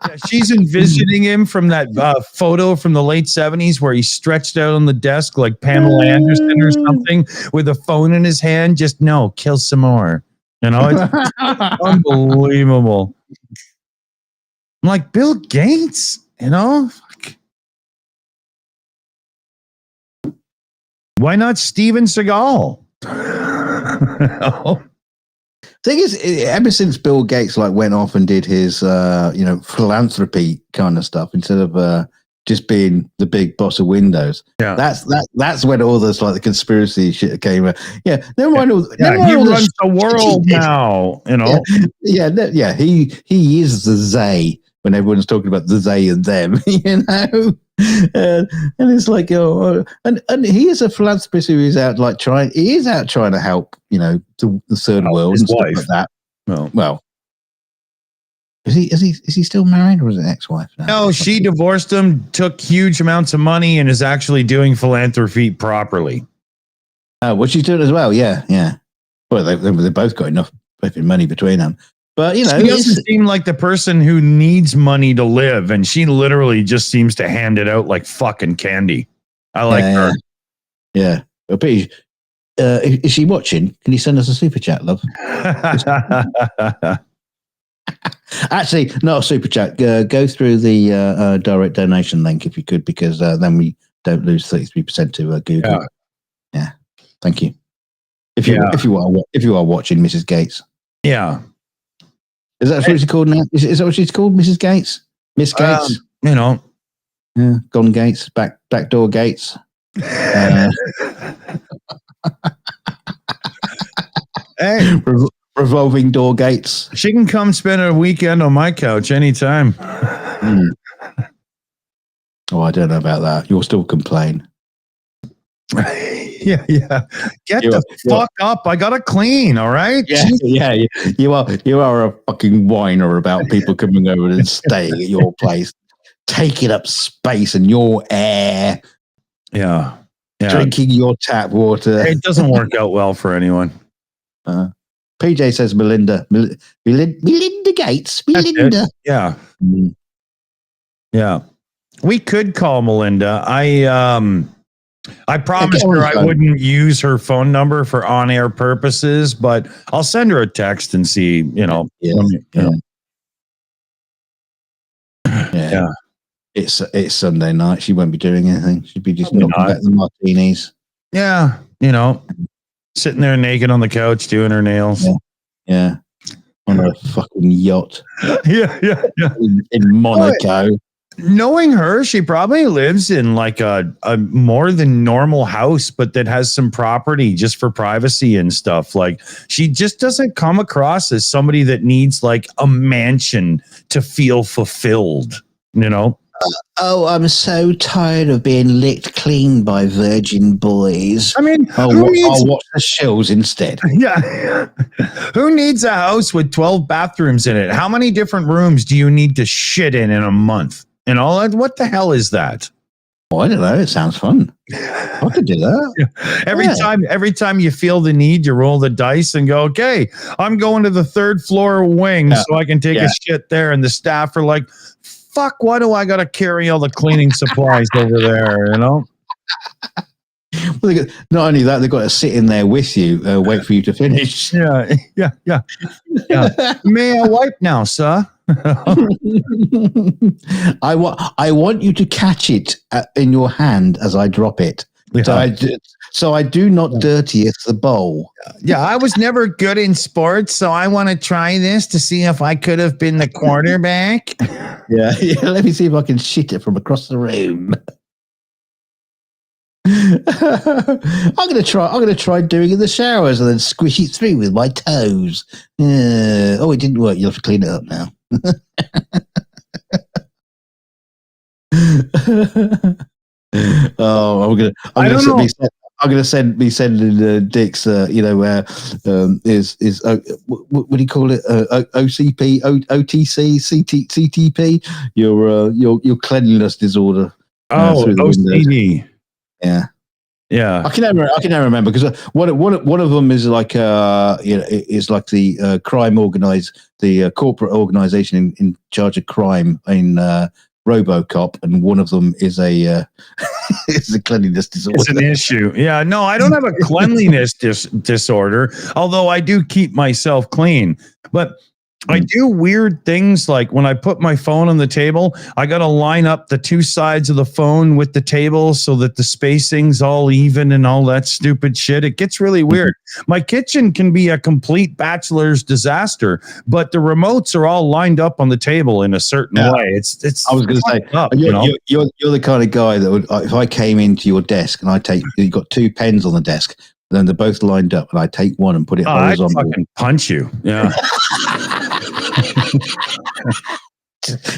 Yeah, she's envisioning him from that photo from the late 70s where he's stretched out on the desk like Pamela Anderson or something with a phone in his hand. Just kill some more. It's unbelievable. I'm like, Bill Gates, Fuck. Why not Steven Seagal? Thing is, ever since Bill Gates went off and did his philanthropy kind of stuff instead of just being the big boss of Windows, that's when all this the conspiracy shit came out. Yeah, never mind. He runs the world now. He is the they when everyone's talking about the they and them. And it's like, and he is a philanthropist who is out trying to help, the third world and stuff like that. Well, is he still married or is it ex-wife now? No, she divorced him, took huge amounts of money, and is actually doing philanthropy properly. What she's doing as well, yeah. Well, they both got enough money between them. But, she doesn't seem like the person who needs money to live, and she literally just seems to hand it out like fucking candy. I like her. Yeah. is she watching? Can you send us a super chat, love? Actually, not a super chat. Go through the direct donation link if you could, because then we don't lose 33% to Google. Yeah, thank you. If you are watching, Mrs. Gates. Yeah, is that what she's called now? Is that what she's called, Mrs. Gates? Miss Gates? Yeah, gone Gates, backdoor Gates. Hey, revolving door Gates. She can come spend a weekend on my couch anytime. Oh, I don't know about that. You'll still complain. Yeah. Get the fuck up. I gotta clean, all right? Yeah. You are a fucking whiner about people coming over and staying at your place, taking up space and your air. Yeah. Drinking your tap water. It doesn't work out well for anyone. PJ says Melinda Gates. Melinda. Yeah. Yeah. We could call Melinda. I promised her I wouldn't use her phone number for on-air purposes, but I'll send her a text and see, Yeah. It's Sunday night. She won't be doing anything. She'd be just knocking back the martinis. Yeah. Sitting there naked on the couch doing her nails. Yeah. On a fucking yacht. Yeah. In Monaco. Knowing her, she probably lives in like a more than normal house, but that has some property just for privacy and stuff. Like, she just doesn't come across as somebody that needs like a mansion to feel fulfilled, Oh, I'm so tired of being licked clean by virgin boys. I mean, I'll watch the Shills instead. Yeah. Who needs a house with 12 bathrooms in it? How many different rooms do you need to shit in a month? What the hell is that? Oh, I don't know. It sounds fun. I could do that. Yeah. Every time you feel the need, you roll the dice and go, okay, I'm going to the third floor wing so I can take a shit there. And the staff are like, fuck, why do I got to carry all the cleaning supplies over there, Well, not only that, they've got to sit in there with you, wait for you to finish. Yeah. May I wipe now, sir? I want you to catch it in your hand as I drop it. Yeah. So I do not dirtieth the bowl. Yeah, I was never good in sports, so I want to try this to see if I could have been the quarterback. Yeah. Let me see if I can shit it from across the room. I'm gonna try doing it in the showers and then squish it through with my toes. Oh, it didn't work. You'll have to clean it up now. Oh, I'm gonna send Dick's. What do you call it? OCP, OTC, CTP. Your cleanliness disorder. Oh, OCD. Yeah. I can never remember because one of them is like is like the the corporate organization in charge of crime in RoboCop, and one of them is a is a cleanliness disorder. It's an issue. Yeah, no, I don't have a cleanliness disorder, although I do keep myself clean. But I do weird things like when I put my phone on the table, I got to line up the two sides of the phone with the table so that the spacing's all even and all that stupid shit. It gets really weird. My kitchen can be a complete bachelor's disaster, but the remotes are all lined up on the table in a certain way. It's. I was going to say, you're the kind of guy that would, if I came into your desk and you got two pens on the desk, then they're both lined up, and I take one and put it horizontal. I'd fucking punch you. Yeah.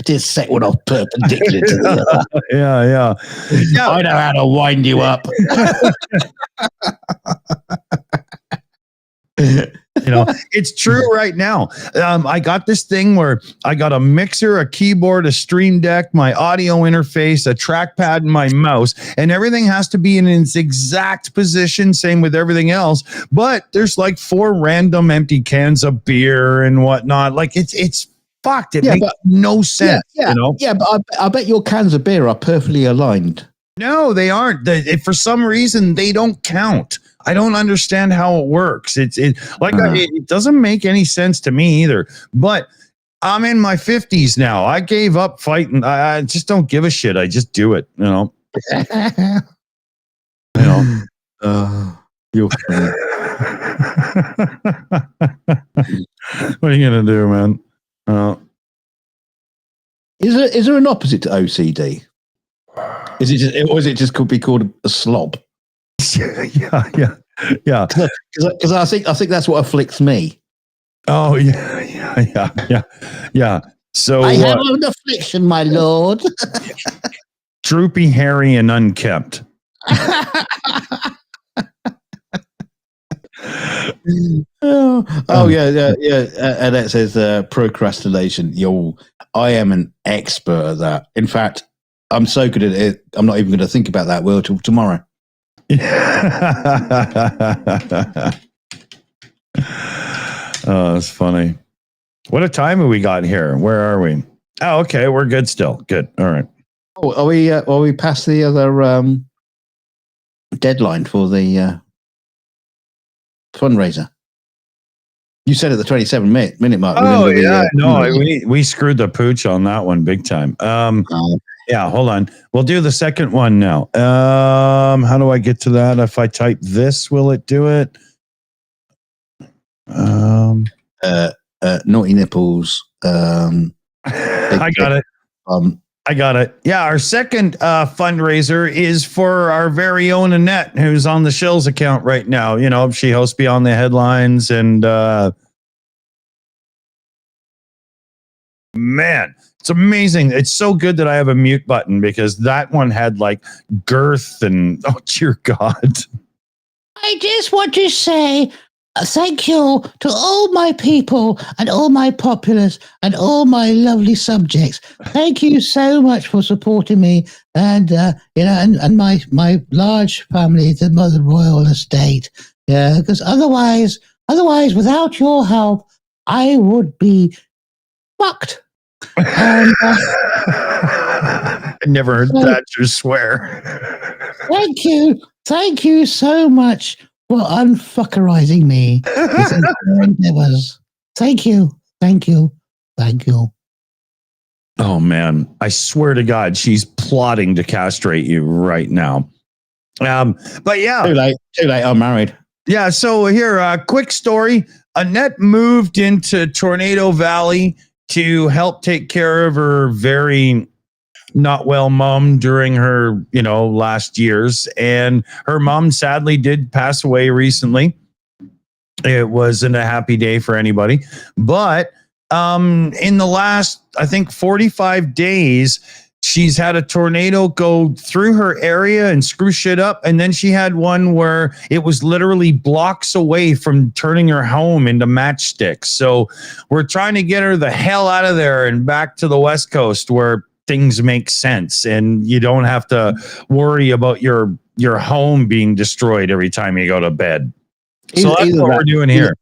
Just set one off perpendicular to the other. Yeah. I know how to wind you up. It's true right now. I got this thing where I got a mixer, a keyboard, a stream deck, my audio interface, a trackpad, and my mouse, and everything has to be in its exact position. Same with everything else. But there's like 4 random empty cans of beer and whatnot. Like it's fucked. It makes no sense. Yeah, but I bet your cans of beer are perfectly aligned. No, they aren't. For some reason, they don't count. I don't understand how it works. It doesn't make any sense to me either. But I'm in my 50s now. I gave up fighting. I just don't give a shit. I just do it. You're funny. What are you gonna do, man? Is there an opposite to OCD? Is it just could be called a slob? Yeah. Because I think that's what afflicts me. Oh yeah. So I have an affliction, my lord. Droopy, hairy, and unkept. Yeah. And that says procrastination. I am an expert at that. In fact, I'm so good at it. I'm not even going to think about that word till tomorrow. Oh, that's funny. What a time have we got here? Where are we? Oh, okay, we're good still. Good. All right. Oh, are we past the other deadline for the fundraiser? You said at the 27-minute mark. Oh yeah, we screwed the pooch on that one big time. Yeah, hold on. We'll do the second one now. How do I get to that? If I type this, will it do it? Naughty nipples. I got it. I got it. Yeah, our second fundraiser is for our very own Annette, who's on the Shills account right now. She hosts Beyond the Headlines, and man, it's amazing. It's so good that I have a mute button, because that one had like girth and oh dear God. I just want to say thank you to all my people and all my populace and all my lovely subjects. Thank you so much for supporting me, and and my large family, the Mother Royal Estate. Yeah, because otherwise, without your help, I would be fucked. And, I never heard that you swear. Thank you so much for unfuckerizing me. Thank you. Oh man, I swear to God, she's plotting to castrate you right now. But yeah, too late. I'm married. Yeah. So here, quick story. Annette moved into Tornado Valley to help take care of her very not well mom during her, last years. And her mom sadly did pass away recently. It wasn't a happy day for anybody. But in the last, I think, 45 days, she's had a tornado go through her area and screw shit up. And then she had one where it was literally blocks away from turning her home into matchsticks. So we're trying to get her the hell out of there and back to the West Coast where things make sense and you don't have to worry about your home being destroyed every time you go to bed. So that's what we're doing here.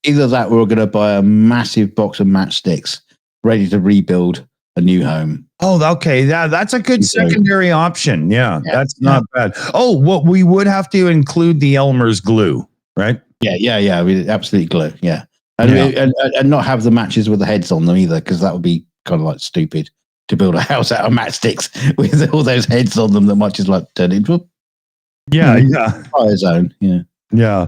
Either that, or we're going to buy a massive box of matchsticks ready to rebuild a new home. Oh, okay. Yeah, that's a good secondary option. Yeah, that's not bad. Oh, what we would have to include the Elmer's glue, right? Yeah. We absolutely glue. Yeah. And not have the matches with the heads on them either, because that would be kind of like stupid to build a house out of matchsticks with all those heads on them that might just like turn into a fire zone. Yeah.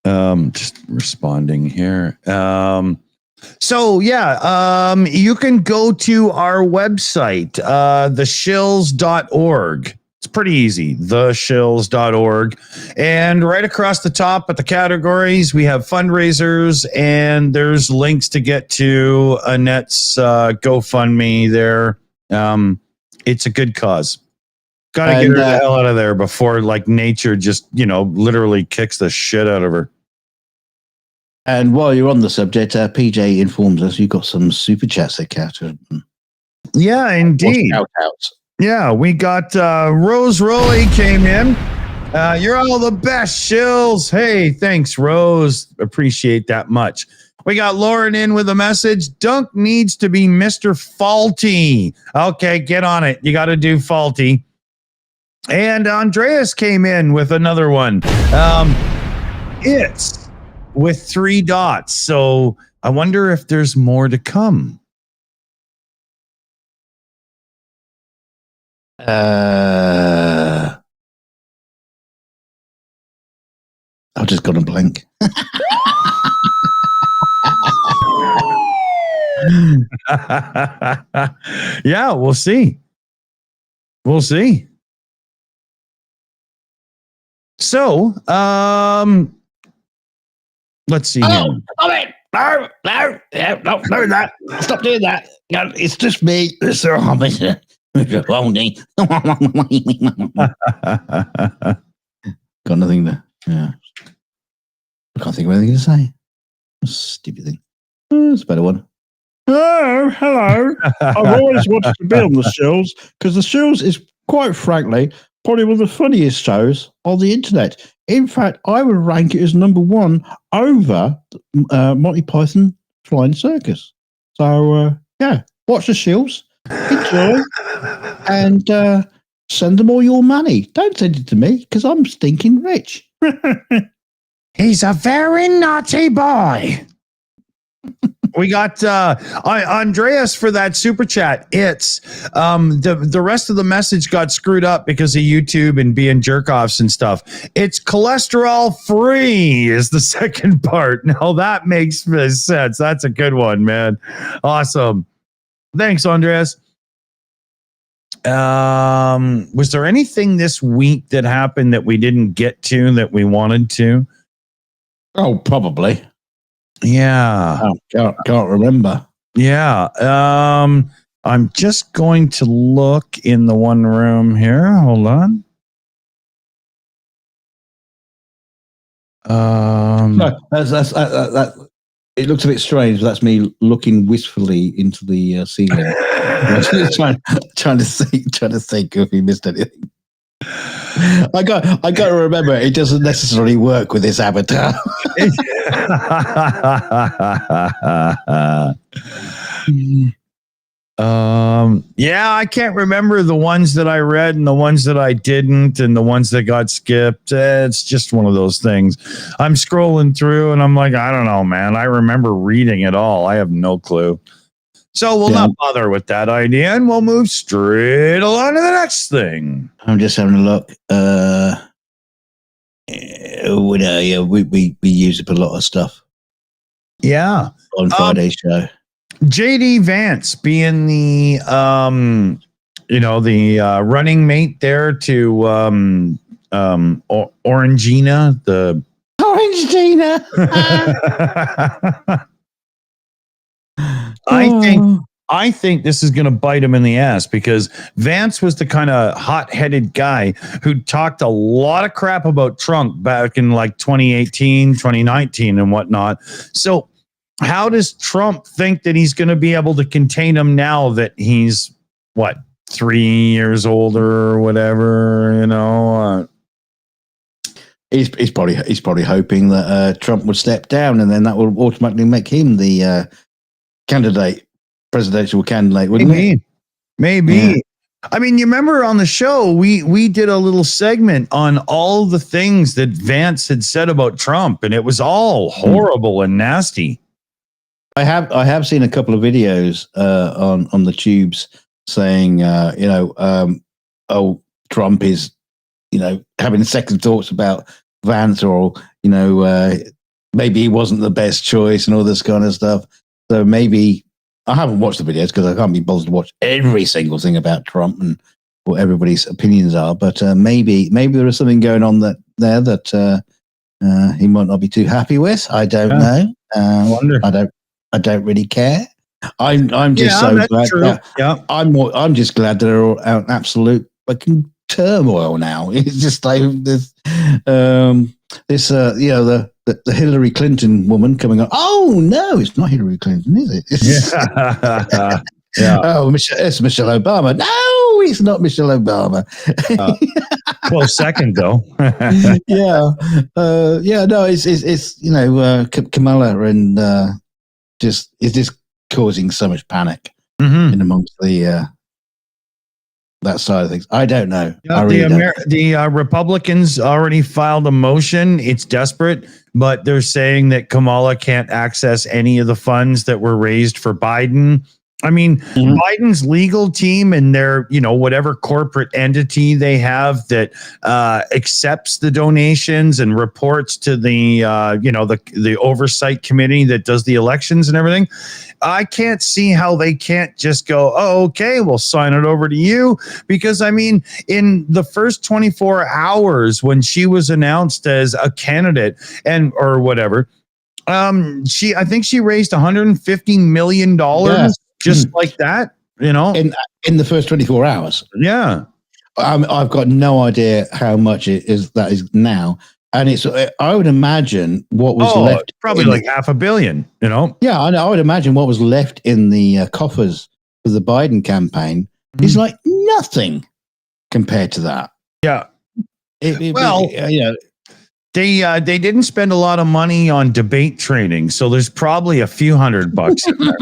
Just responding here. You can go to our website, theshills.org. It's pretty easy, theshills.org. And right across the top at the categories, we have fundraisers, and there's links to get to Annette's GoFundMe there. It's a good cause. Got to get her the hell out of there before nature just, literally kicks the shit out of her. And while you're on the subject, PJ informs us you've got some super chats that count. Yeah, indeed. Yeah, we got Rose Rolly came in. You're all the best, Shills. Hey, thanks, Rose. Appreciate that much. We got Lauren in with a message. Dunk needs to be Mr. Faulty. Okay, get on it. You got to do Faulty. And Andreas came in with another one. It's with 3 dots. So I wonder if there's more to come. I've just got a blank. Yeah, we'll see. We'll see. So, let's see here. Stop it! No, do that. Stop doing that. No, it's just me. It's Mr. Wondy. Got nothing to. Yeah. I can't think of anything to say. Stupid thing. It's a better one. Oh, hello. I've always wanted to be on the Shills because the Shills is, quite frankly, probably one of the funniest shows on the internet. In fact, I would rank it as number 1 over Monty Python Flying Circus. So, yeah, watch the Shills, enjoy, and send them all your money. Don't send it to me because I'm stinking rich. He's a very naughty boy. We got Andreas for that super chat. It's the rest of the message got screwed up because of YouTube and being jerk offs and stuff. It's cholesterol free is the second part. Now that makes sense. That's a good one, man. Awesome. Thanks, Andreas. Was there anything this week that happened that we didn't get to that we wanted to? Oh, probably. Yeah. Oh, can't remember. Yeah. I'm just going to look in the one room here. Hold on. No, that's it looks a bit strange. But that's me looking wistfully into the ceiling, trying to think if we missed anything. I got to remember it doesn't necessarily work with this avatar. Yeah, I can't remember the ones that I read and the ones that I didn't and the ones that got skipped. It's just one of those things. I'm scrolling through and I'm like, I don't know, man. I remember reading it all. I have no clue. So we'll not bother with that idea and we'll move straight along to the next thing. I'm just having a look. We use up a lot of stuff. Yeah. On Friday's show. JD Vance being the running mate there to Orangina, the Orangina. I think this is going to bite him in the ass because Vance was the kind of hot-headed guy who talked a lot of crap about Trump back in like 2018, 2019 and whatnot. So how does Trump think that he's going to be able to contain him now that he's 3 years older or whatever, He's probably hoping that Trump would step down and then that will automatically make him the presidential candidate, wouldn't it? Maybe. Yeah. I mean, you remember on the show, we did a little segment on all the things that Vance had said about Trump, and it was all horrible and nasty. I have seen a couple of videos on the tubes saying, Trump is, having second thoughts about Vance, or maybe he wasn't the best choice and all this kind of stuff. So maybe I haven't watched the videos because I can't be bothered to watch every single thing about Trump and what everybody's opinions are. But maybe there is something going on that he might not be too happy with. I don't know. Wonder. I don't really care. I'm just so glad. I'm just glad that they're all out absolute fucking turmoil now. It's just like this, the Hillary Clinton woman coming on. Oh no, it's not Hillary Clinton, is it? Yeah. Oh, it's Michelle Obama. No, it's not Michelle Obama. Close second though. No, it's Kamala and is just causing so much panic in amongst the that side of things. I don't know. Yeah, I really don't. the Republicans already filed a motion. It's desperate, but they're saying that Kamala can't access any of the funds that were raised for Biden. I mean, Biden's legal team and their, whatever corporate entity they have that accepts the donations and reports to the, the oversight committee that does the elections and everything. I can't see how they can't just go, oh, okay, we'll sign it over to you. Because, I mean, in the first 24 hours when she was announced as a candidate or whatever, I think she raised $150 million. Just like that, in the first 24 hours. Yeah. I've got no idea how much that is now. And I would imagine what was left. Probably like $500 million, Yeah, I would imagine what was left in the coffers for the Biden campaign is like nothing compared to that. Yeah. They didn't spend a lot of money on debate training, so there's probably a few $100 in there.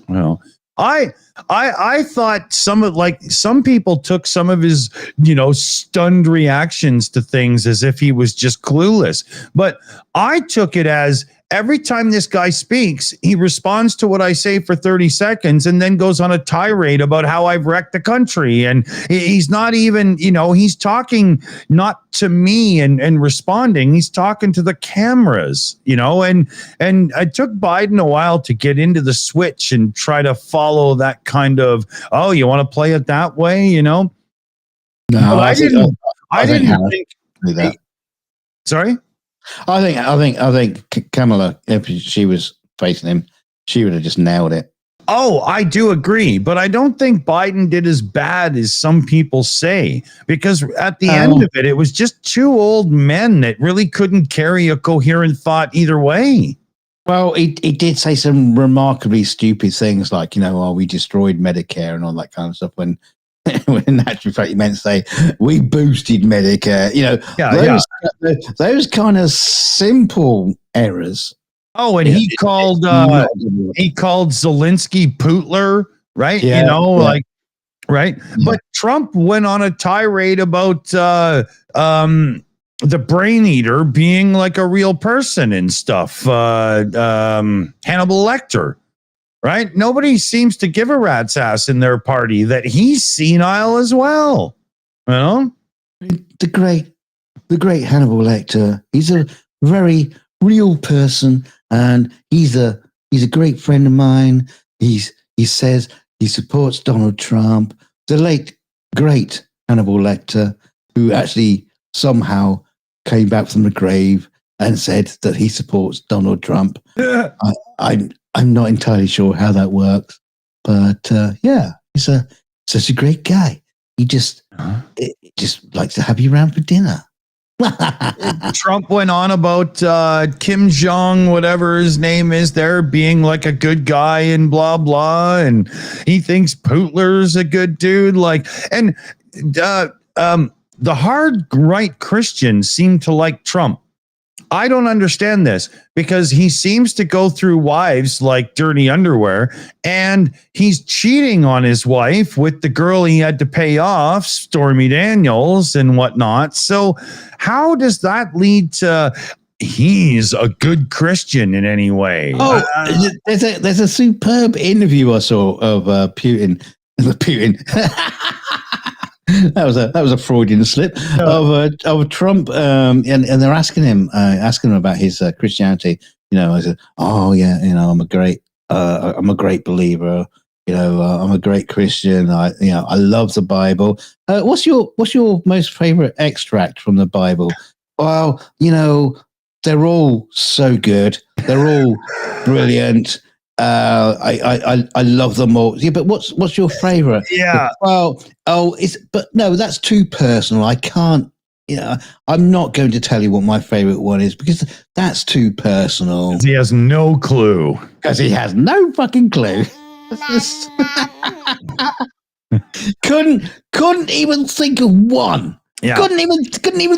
Well, I thought some people took some of his, stunned reactions to things as if he was just clueless. But I took it as every time this guy speaks, he responds to what I say for 30 seconds and then goes on a tirade about how I've wrecked the country. And he's not even, he's talking not to me and responding. He's talking to the cameras, and it took Biden a while to get into the switch and try to follow that kind of, oh, you want to play it that way, No, I didn't think that. Sorry? I think Kamala, if she was facing him, she would have just nailed it. Oh, I do agree, but I don't think Biden did as bad as some people say, because at the end of it, it was just two old men that really couldn't carry a coherent thought either way. Well, he did say some remarkably stupid things like, we destroyed Medicare and all that kind of stuff when in actual fact, you meant to say we boosted Medicare. Those kind of simple errors. Oh, and he called Zelensky Pootler, right? Right. Yeah. But Trump went on a tirade about the brain eater being like a real person and stuff. Hannibal Lecter. Right? Nobody seems to give a rat's ass in their party that he's senile as well. The great Hannibal Lecter. He's a very real person, and he's a great friend of mine. He says he supports Donald Trump. The late great Hannibal Lecter, who actually somehow came back from the grave and said that he supports Donald Trump. I'm not entirely sure how that works, but he's such a great guy. He just likes to have you around for dinner. Trump went on about Kim Jong, whatever his name is, there being like a good guy and blah blah, and he thinks Pootler's a good dude. The hard right Christians seem to like Trump. I don't understand this, because he seems to go through wives like dirty underwear, and he's cheating on his wife with the girl he had to pay off, Stormy Daniels and whatnot. So how does that lead to he's a good Christian in any way? Oh, there's a superb interview I saw of Putin. That was a Freudian slip of Trump, and they're asking him about his Christianity. I said, oh yeah, I'm a great believer. I'm a great Christian. I love the Bible. What's your most favorite extract from the Bible? Well, they're all so good. They're all brilliant. I love them all. Yeah, but what's your favorite? Yeah. But no, that's too personal. I can't. I'm not going to tell you what my favorite one is, because that's too personal. He has no clue. Because he has no fucking clue. couldn't even think of one. Yeah. Couldn't even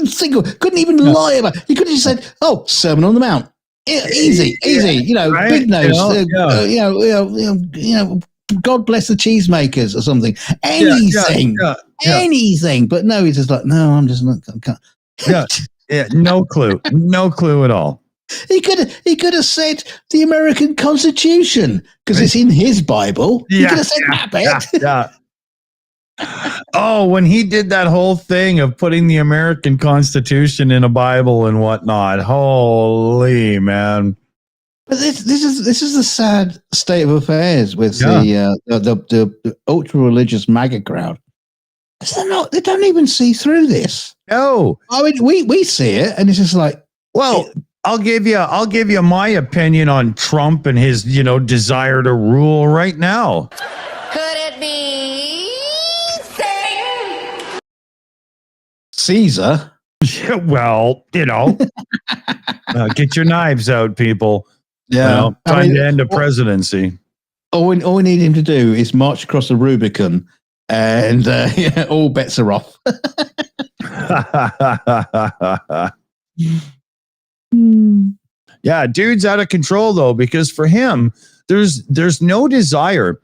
think of. Couldn't even lie about. He could have just said, "Oh, Sermon on the Mount." Easy, right? big nose, God bless the cheesemakers or something. Anything, anything. But no, he's just like, no, I'm just not. Yeah, no clue, no clue at all. He could have said the American Constitution because it's in his Bible. He could have said that bit. Yeah. Oh, when he did that whole thing of putting the American Constitution in a Bible and whatnot, holy man! But this is the sad state of affairs with the ultra religious MAGA crowd. They don't even see through this. No, I mean we see it, and it's just like, well, I'll give you my opinion on Trump and his desire to rule right now. Could it be Satan? Caesar? Yeah, well, get your knives out, people. Yeah, time to end a presidency. All we need him to do is march across the Rubicon, and all bets are off. Yeah, dude's out of control though, because for him, there's no desire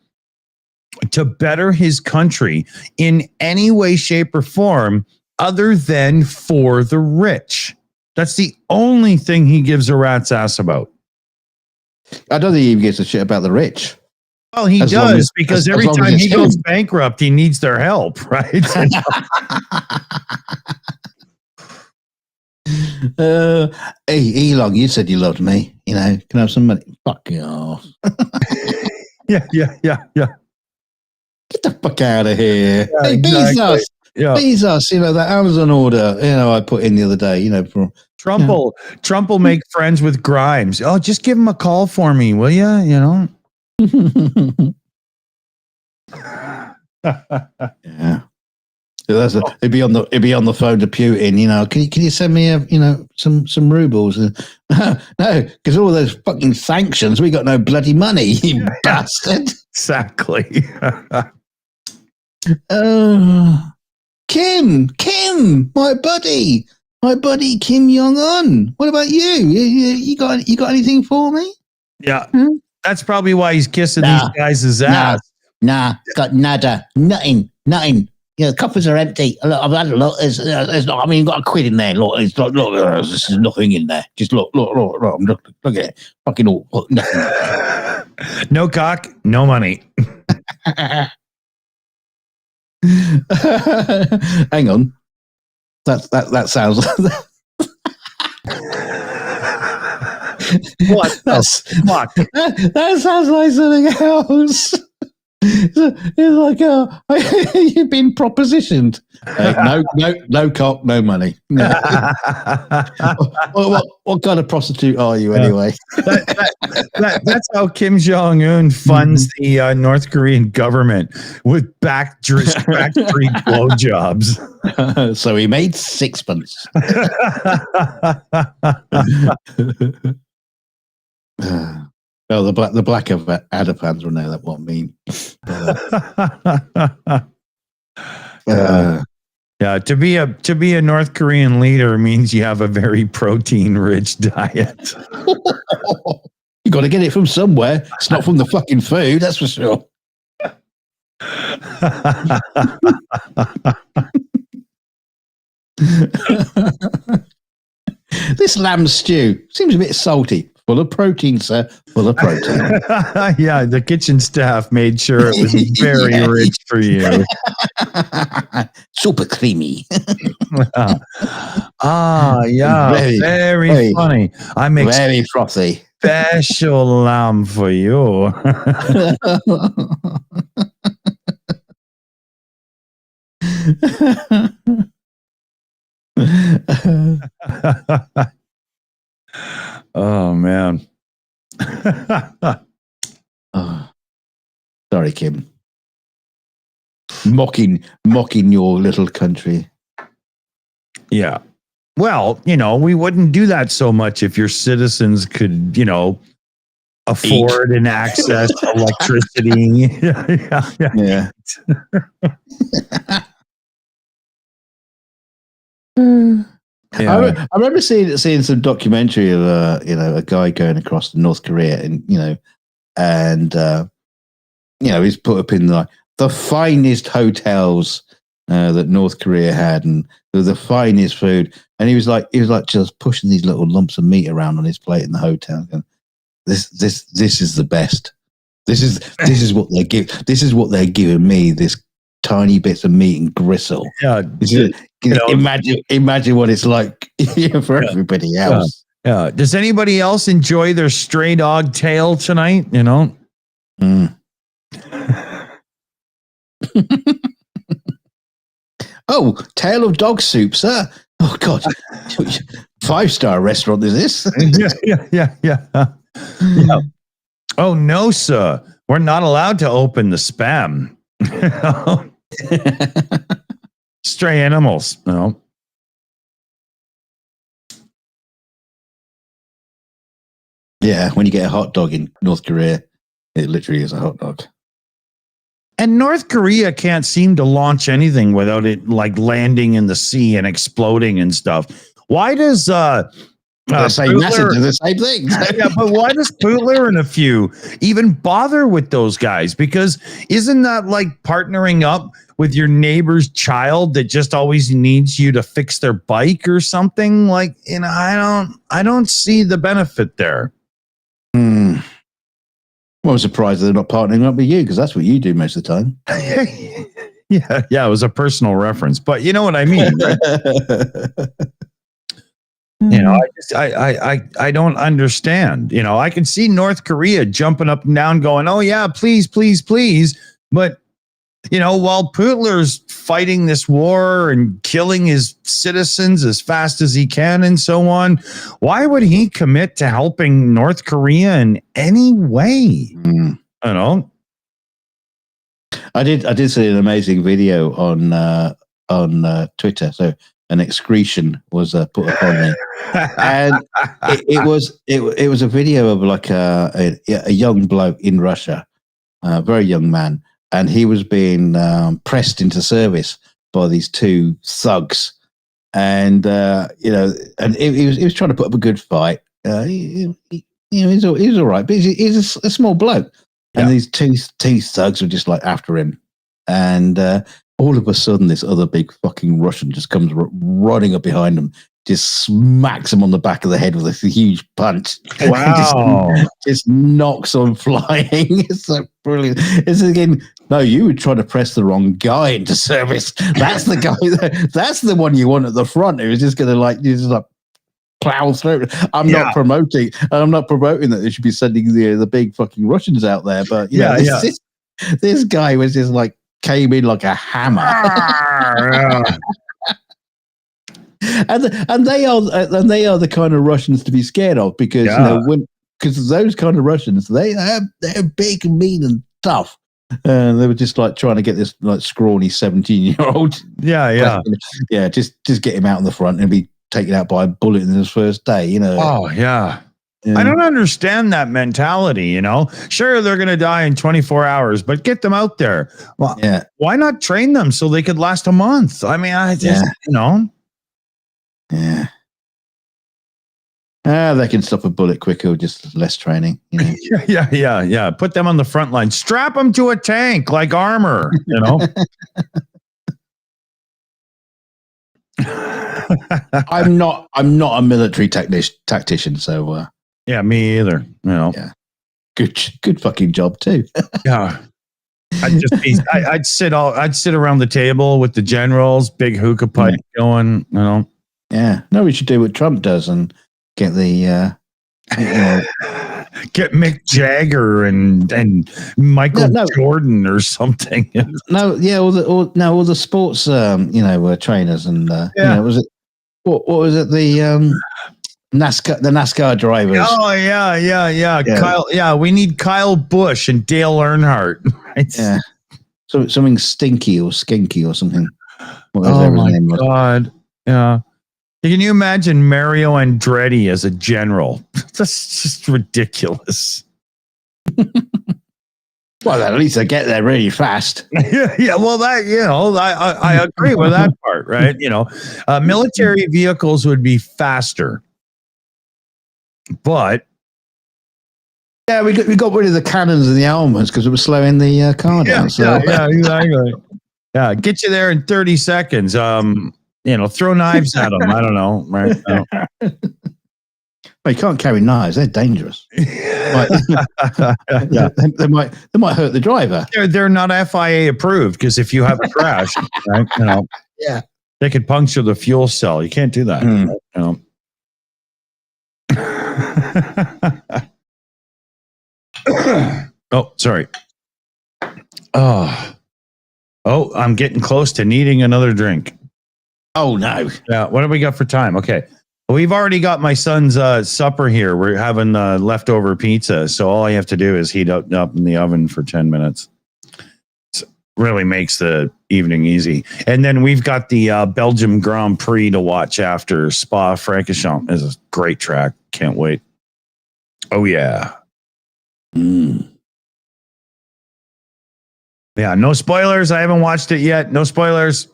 to better his country in any way, shape, or form other than for the rich. That's the only thing he gives a rat's ass about. I don't think he even gives a shit about the rich. Well, he does, because every time he goes bankrupt, he needs their help, right? Hey, Elon, you said you loved me. Can I have some money? Fuck you off. Yeah. Get the fuck out of here. Yeah, hey, exactly. Bezos, that Amazon order, I put in the other day, for Trump will make friends with Grimes. Oh, just give him a call for me, will you? Yeah. It'd be on the phone to Putin. Can you send me some rubles? No, because all those fucking sanctions, we got no bloody money, you bastard. Exactly. Kim, my buddy Kim Jong-un. What about you? You got anything for me? Yeah, that's probably why he's kissing these guys' ass. Nah, got nada, nothing. The coffers are empty. Look, I've had a look. There's not. I mean, you've got a quid in there. Look, it's like, look, there's nothing in there. Just look. Look at it. Fucking all nothing. No cock, no money. Hang on. That sounds like What the fuck? That sounds like something else. It's like you've been propositioned. No cock, no money. No. What kind of prostitute are you anyway? That's how Kim Jong-un funds the North Korean government, with back street blowjobs. So he made sixpence. Oh, the black Adder fans will know that what I mean. Yeah, to be a North Korean leader means you have a very protein-rich diet. You got to get it from somewhere. It's not from the fucking food, that's for sure. This lamb stew seems a bit salty. Full of protein, sir. Full of protein. Yeah, the kitchen staff made sure it was very rich for you. Super creamy. Yeah. Very funny. I make very frothy. Special lamb for you. Oh man. Sorry, Kim. Mocking your little country. Yeah. Well, we wouldn't do that so much if your citizens could, afford and access electricity. Yeah. I remember seeing some documentary of a guy going across to North Korea, and he's put up in the finest hotels that North Korea had, and the finest food. And he was like just pushing these little lumps of meat around on his plate in the hotel. Going, this is the best. This is what they give. This is what they're giving me. This tiny bits of meat and gristle. Yeah. Imagine what it's like for everybody else. Yeah. Does anybody else enjoy their stray dog tail tonight? Oh, tail of dog soup, sir. Oh God, 5-star restaurant is this? Yeah. Oh no, sir. We're not allowed to open the spam. Stray animals. No. Yeah, when you get a hot dog in North Korea, it literally is a hot dog. And North Korea can't seem to launch anything without it like landing in the sea and exploding and stuff. Why does the same message, the same thing? Yeah, but why does Pootler and a few even bother with those guys? Because isn't that like partnering up with your neighbor's child that just always needs you to fix their bike or something? Like, I don't see the benefit there. Well, I'm surprised they're not partnering up with you, because that's what you do most of the time. Yeah, it was a personal reference, but you know what I mean, right? I don't understand. I can see North Korea jumping up and down going, oh yeah, please, please, please. But, while Pootler's fighting this war and killing his citizens as fast as he can and so on, why would he commit to helping North Korea in any way? I don't know. I did see an amazing video on Twitter. So an excretion was put up on me, and it was a video of like a young bloke in Russia, a very young man, and he was being pressed into service by these two thugs, and and he was trying to put up a good fight. He's all right, but he's a small bloke, and these two thugs were just like after him, and all of a sudden, this other big fucking Russian just comes running up behind him, just smacks him on the back of the head with a huge punch. Wow. just knocks on flying. It's so brilliant. It's again, no, you would try to press the wrong guy into service. That's the guy. That's the one you want at the front who's just going to plow through. I'm not promoting that they should be sending the big fucking Russians out there. But this guy was just like, came in like a hammer. and they are the kind of Russians to be scared of, because because those kind of Russians, they're big and mean and tough. And they were just like trying to get this like scrawny 17-year-old. Just get him out in the front and be taken out by a bullet in his first day. Oh yeah. I don't understand that mentality, Sure, they're going to die in 24 hours, but get them out there. Well, why not train them so they could last a month? I mean, Yeah. They can stop a bullet quicker with just less training. Yeah. Put them on the front line. Strap them to a tank like armor, I'm not a military tactician, so yeah, me either. Yeah, good fucking job too. Yeah, I'd sit around the table with the generals, big hookah pipe going. Yeah, no, we should do what Trump does and get the get Mick Jagger and Michael Jordan or something. all the sports trainers and was it what was it, the NASCAR drivers? Oh yeah. Kyle, we need Kyle Busch and Dale Earnhardt. Right? Yeah, so something stinky or skinky or something. Oh my God! Yeah. Can you imagine Mario Andretti as a general? That's just ridiculous. Well, at least I get there really fast. Yeah. Well, that I agree with that part, right? Military vehicles would be faster, but Yeah, we got rid of the cannons and the elements because it was slowing the car down. Yeah, exactly. Yeah, get you there in 30 seconds. Throw knives at them. I don't know. Right? Well, you can't carry knives; they're dangerous. Yeah. They might hurt the driver. They're not FIA approved because if you have a crash, right? Yeah, they could puncture the fuel cell. You can't do that. Oh, sorry. Oh, I'm getting close to needing another drink. Oh no. Yeah. What do we got for time? Okay. We've already got my son's supper here. We're having leftover pizza. So all I have to do is heat up in the oven for 10 minutes. It really makes the evening easy. And then we've got the Belgium Grand Prix to watch after Spa-Francorchamps. It's a great track. Can't wait. Oh, yeah. Yeah, no spoilers. I haven't watched it yet. No spoilers.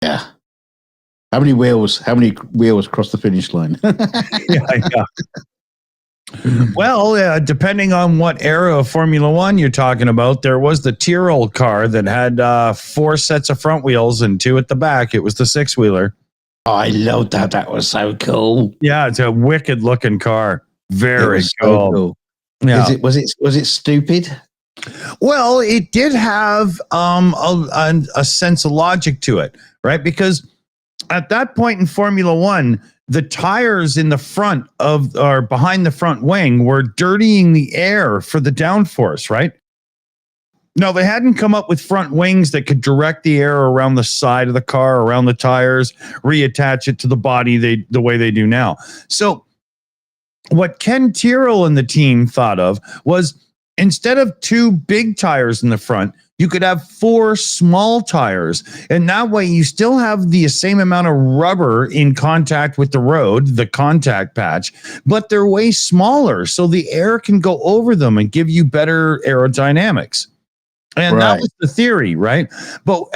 Yeah. How many wheels cross the finish line? Yeah. Well, depending on what era of Formula One you're talking about, there was the Tyrrell car that had 4 sets of front wheels and 2 at the back. It was the 6-wheeler. Oh, I loved that. That was so cool. Yeah, it's a wicked looking car. Very cool. So cool. Yeah. Was it stupid? Well, it did have a sense of logic to it, right? Because at that point in Formula One, the tires in the front or behind the front wing were dirtying the air for the downforce, right? No, they hadn't come up with front wings that could direct the air around the side of the car, around the tires, reattach it to the body the way they do now. So what Ken Tyrrell and the team thought of was instead of 2 big tires in the front, you could have 4 small tires. And that way you still have the same amount of rubber in contact with the road, the contact patch, but they're way smaller. So the air can go over them and give you better aerodynamics. And that was the theory, right?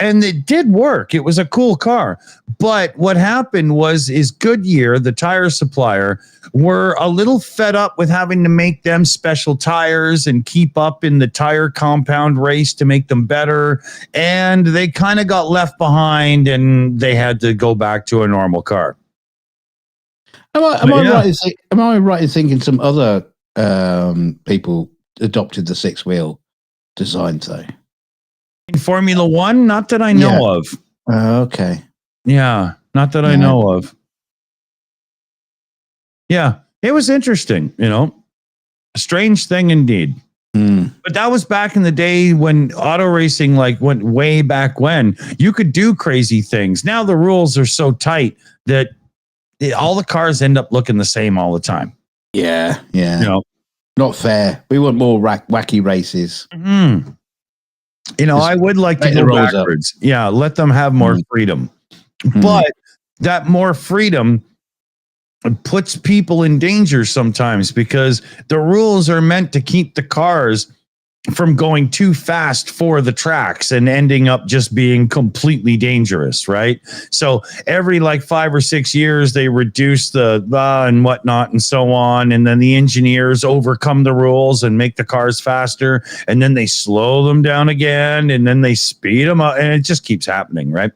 And it did work. It was a cool car. But what happened is Goodyear, the tire supplier, were a little fed up with having to make them special tires and keep up in the tire compound race to make them better. And they kind of got left behind and they had to go back to a normal car. Am I right in thinking some other people adopted the 6-wheel design though? In Formula One, not that I know of. Okay. Yeah, not that I know of. Yeah, it was interesting, a strange thing indeed. But that was back in the day when auto racing went way back when you could do crazy things. Now the rules are so tight that all the cars end up looking the same all the time. Yeah. Not fair. We want more wacky races. Mm-hmm. I would like to go backwards. Yeah, let them have more freedom. But that more freedom puts people in danger sometimes because the rules are meant to keep the cars from going too fast for the tracks and ending up just being completely dangerous, right? So every 5 or 6 years, they reduce the and whatnot and so on. And then the engineers overcome the rules and make the cars faster. And then they slow them down again. And then they speed them up. And it just keeps happening, right?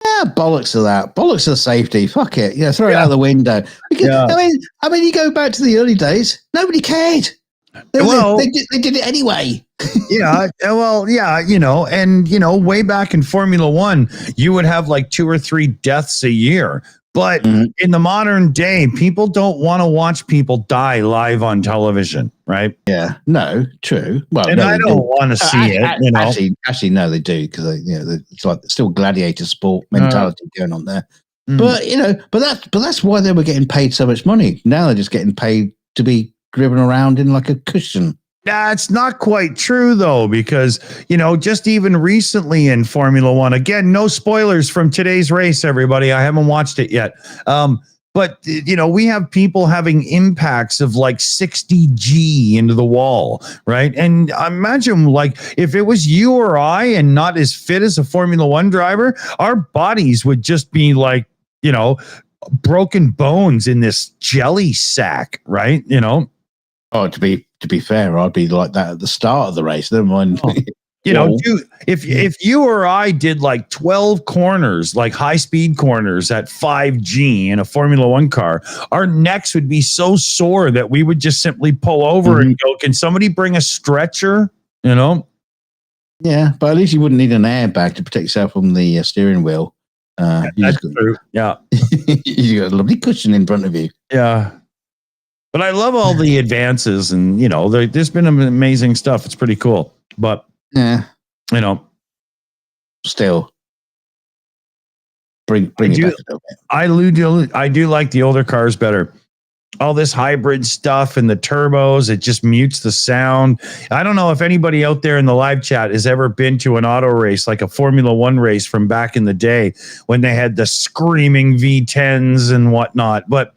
Yeah, bollocks to that. Bollocks to safety. Fuck it. Yeah, throw it out the window. Because, I mean, you go back to the early days, nobody cared. They did it anyway. Way back in Formula One, you would have 2 or 3 deaths a year. But in the modern day, people don't want to watch people die live on television, right? Yeah, no, true. Well, and I don't want to see it. Actually, no, they do because it's still gladiator sport mentality going on there. But that's why they were getting paid so much money. Now they're just getting paid to be driven around in like a cushion. That's not quite true, though, because, just even recently in Formula One, again, no spoilers from today's race, everybody. I haven't watched it yet. But we have people having impacts of 60 G into the wall, right? And imagine if it was you or I and not as fit as a Formula One driver, our bodies would just be broken bones in this jelly sack, right? You know. Oh, to be fair, I'd be like that at the start of the race. Never mind. Oh. You know, if you or I did like 12 corners, like high speed corners at 5G in a Formula One car, our necks would be so sore that we would just simply pull over and go, can somebody bring a stretcher? You know? Yeah, but at least you wouldn't need an airbag to protect yourself from the steering wheel. That's true. Yeah. You got a lovely cushion in front of you. Yeah. But I love all the advances, and, you know, there's been amazing stuff. It's pretty cool. But, yeah, you know, still bring it back a little bit. I do like the older cars better. All this hybrid stuff and the turbos, it just mutes the sound. I don't know if anybody out there in the live chat has ever been to an auto race, like a Formula One race from back in the day when they had the screaming V10s and whatnot. But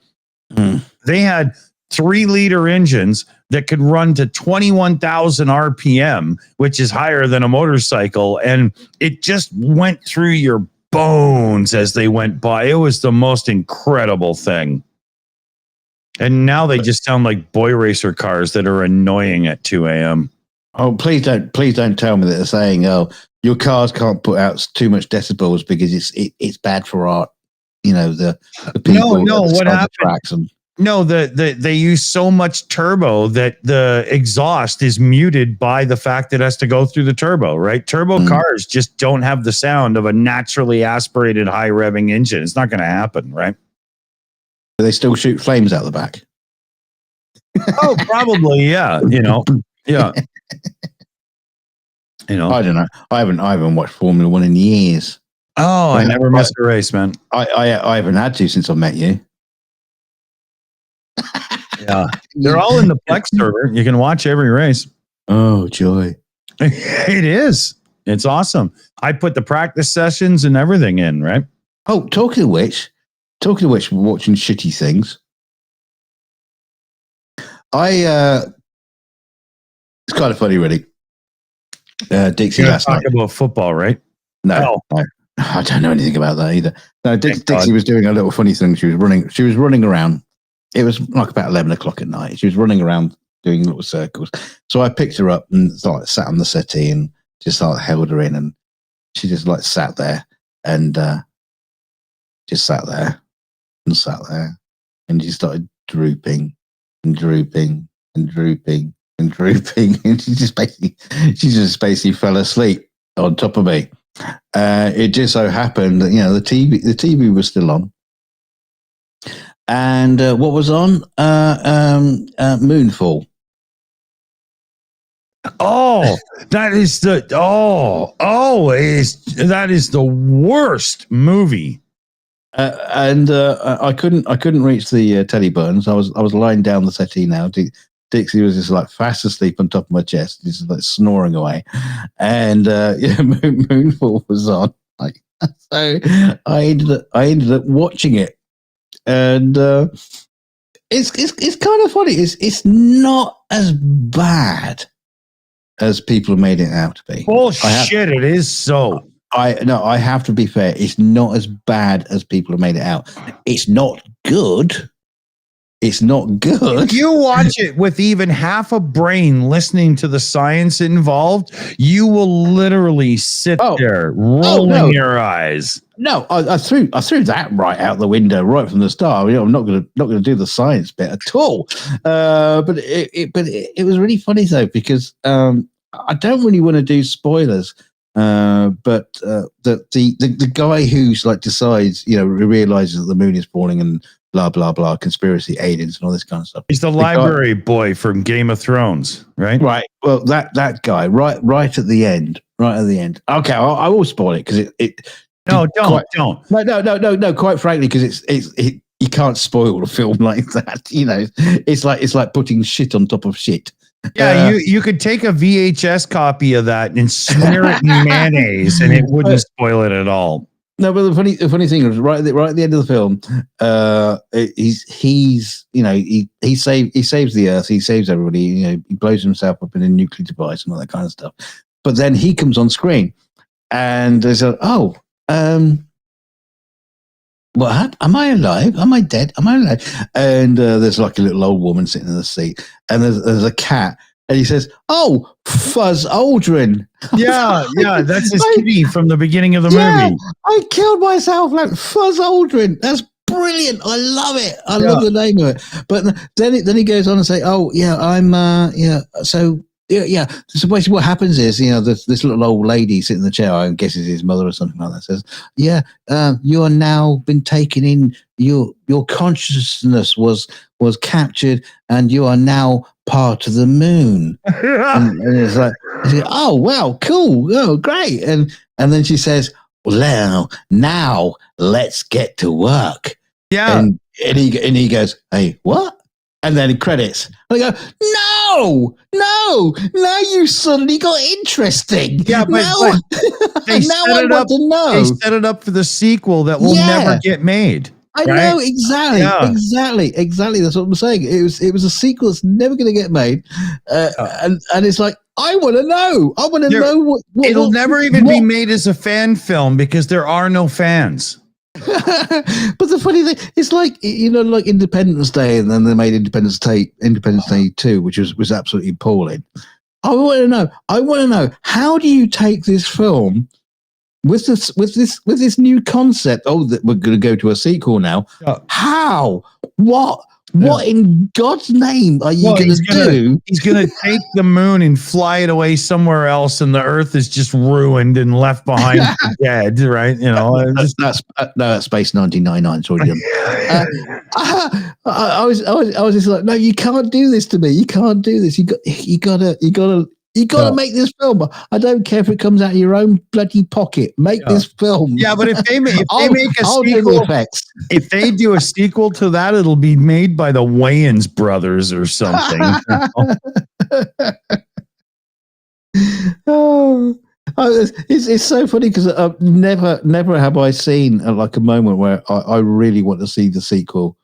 they had 3-liter engines that could run to 21,000 RPM, which is higher than a motorcycle. And it just went through your bones as they went by. It was the most incredible thing. And now they just sound like boy racer cars that are annoying at 2 a.m. Oh, please don't tell me that they're saying, oh, your cars can't put out too much decibels because it's bad for art. You know, the people. No, what happened? No, they use so much turbo that the exhaust is muted by the fact that it has to go through the turbo, right? Turbo cars just don't have the sound of a naturally aspirated high revving engine. It's not going to happen, right? Do they still shoot flames out the back? Oh, probably, yeah. You know, yeah. You know, I don't know. I haven't watched Formula One in years. Oh, I never missed a race, man. I haven't had to since I met you. Yeah, they're all in the Plex server. You can watch every race. Oh, joy! It is. It's awesome. I put the practice sessions and everything in, right? Oh, talking of which, watching shitty things. It's kind of funny, really. Dixie last night. Talk about football, right? No, I don't know anything about that either. No, Dixie was doing a little funny thing. She was running around. It was like about 11 o'clock at night. She was running around doing little circles. So I picked her up and sat on the settee and just held her in, and she just sat there and just sat there and sat there, and she started drooping and drooping and drooping and drooping, and she just basically fell asleep on top of me. It just so happened that the TV was still on. And what was on? Moonfall. Oh, that is the that is the worst movie. And I couldn't reach the telly buttons. I was lying down the settee now. Dixie was just fast asleep on top of my chest, just snoring away. And Moonfall was on. So I ended up watching it. And it's kind of funny. It's not as bad as people have made it out to be. Bullshit! It is so. I have to be fair. It's not as bad as people have made it out. It's not good. It's not good. If you watch it with even half a brain listening to the science involved, you will literally sit there rolling your eyes. No, I threw that right out the window right from the start. I'm not gonna do the science bit at all. But it was really funny though, because I don't really want to do spoilers. But the guy who's decides, realizes that the moon is falling and blah blah blah, conspiracy, aliens, and all this kind of stuff. He's the library boy from Game of Thrones, right? Right. Well, that guy, right at the end. Okay, I will spoil it because it. No, don't. No. Quite frankly, because you can't spoil a film like that. It's like putting shit on top of shit. Yeah, you could take a VHS copy of that and smear it in mayonnaise, and it wouldn't spoil it at all. No, but the funny thing is, right at the end of the film, he saves the Earth, he saves everybody. He blows himself up in a nuclear device and all that kind of stuff. But then he comes on screen, and there's what happened? Am I alive? Am I dead? Am I alive? And there's like a little old woman sitting in the seat, and there's a cat, and he says, "Oh, Fuzz Aldrin." Yeah, that's his kitty from the beginning of the movie. I killed myself like Fuzz Aldrin. That's brilliant. I love it. I love the name of it. But then he goes on and say, "Oh yeah, I'm So So basically, what happens is, this little old lady sitting in the chair, I guess is his mother or something like that, says, you are now been taken in. Your consciousness was captured, and you are now part of the moon." and it's like, oh wow, cool, oh great, and then she says, "Well, now let's get to work." Yeah, and he goes, "Hey, what?" And then credits. And I go, no, now you suddenly got interesting. Yeah, but they now set I it want up. to know. They set it up for the sequel that will never get made. I know exactly. That's what I'm saying. It was a sequel that's never going to get made, and it's like, I want to know. I want to know what. It'll never even be made as a fan film because there are no fans. But the funny thing, it's like, like Independence Day, and then they made Independence Day 2, which was absolutely appalling. I want to know how do you take this film with this new concept? Oh, that we're going to go to a sequel now. How? What in God's name are you going to do? He's going to take the moon and fly it away somewhere else, and the Earth is just ruined and left behind for dead, right? That's Space 1999. Sorry, Jim. I was just like, no, you can't do this to me. You can't do this. You gotta make this film. I don't care if it comes out of your own bloody pocket. Make this film. Yeah, but if they make a I'll sequel, do the effects. If they do a sequel to that, it'll be made by the Wayans brothers or something. It's so funny because never have I seen like a moment where I really want to see the sequel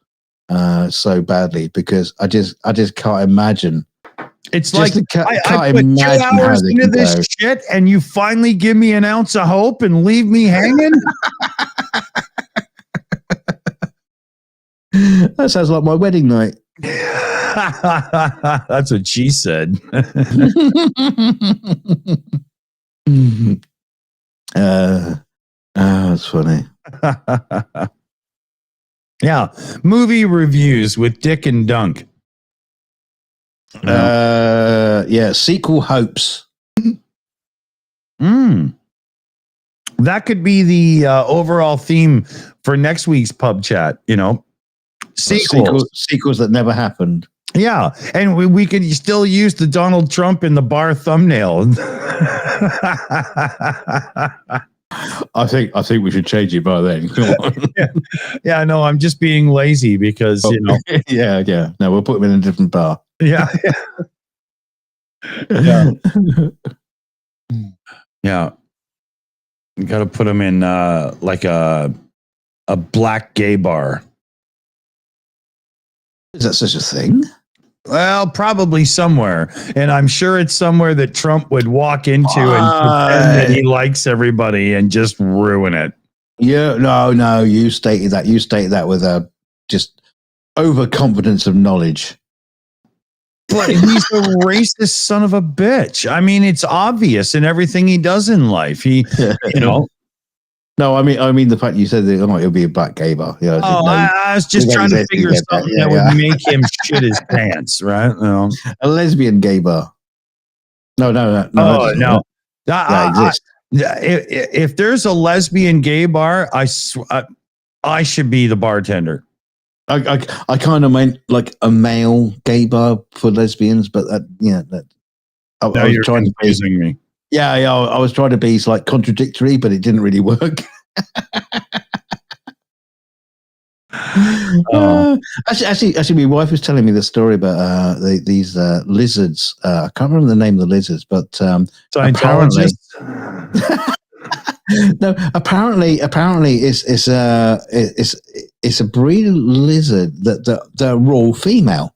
so badly, because I just can't imagine. It's like I put 2 hours into this shit, and you finally give me an ounce of hope and leave me hanging. That sounds like my wedding night. That's what she said. That's funny. Yeah, movie reviews with Dick and Dunk. Sequel hopes. That could be the overall theme for next week's pub chat. Sequels that never happened. Yeah, and we could still use the Donald Trump in the bar thumbnail. I think we should change it by then. Yeah, no, I'm just being lazy because Yeah. No, we'll put him in a different bar. Yeah. You got to put him in like a black gay bar. Is that such a thing? Well, probably somewhere, and I'm sure it's somewhere that Trump would walk into and pretend that he likes everybody and just ruin it. Yeah, no, you stated that. You stated that with a just overconfidence of knowledge. But he's a racist son of a bitch. I mean, it's obvious in everything he does in life. No, I mean the fact you said that it'll be a black gay bar. I was just trying to figure something that would make him shit his pants, right? A lesbian gay bar. No. Oh no. That exists. If there's a lesbian gay bar, I should be the bartender. I kind of meant like a male gay bar for lesbians, but I was trying to confusing me. Yeah, I was trying to be like contradictory, but it didn't really work. Actually, my wife was telling me the story about these lizards. I can't remember the name of the lizards, but apparently, no. Apparently, it's a breed of lizard that they're all female.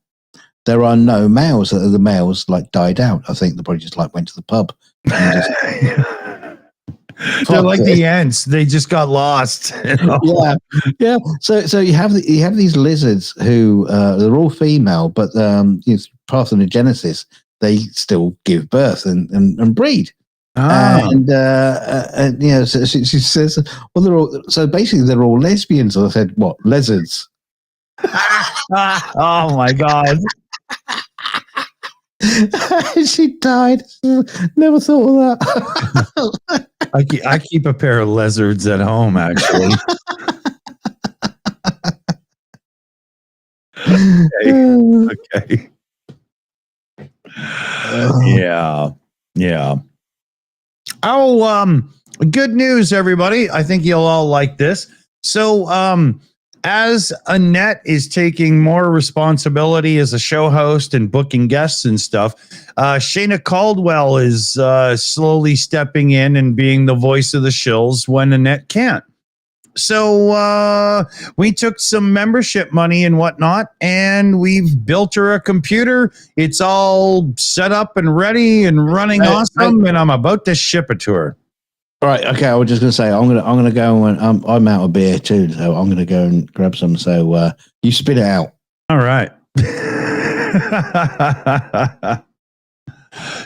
There are no males. The males like died out. I think they probably just like went to the pub. They're like the ants. They just got lost. You know? Yeah. So you have these lizards who they're all female, but parthenogenesis, they still give birth and breed. And so she says, well, they're all lesbians. And I said, what, lizards? Oh my God. She died. Never thought of that. I keep a pair of lizards at home, actually. Okay. Yeah. Oh, good news, everybody. I think you'll all like this. So, as Annette is taking more responsibility as a show host and booking guests and stuff, Shayna Caldwell is slowly stepping in and being the voice of the Shills when Annette can't. So we took some membership money and whatnot, and we've built her a computer. It's all set up and ready and running awesome, and I'm about to ship it to her. All right, okay. I was just going to say I'm gonna go and I'm out of beer too, so I'm going to go and grab some. So you spit it out. All right.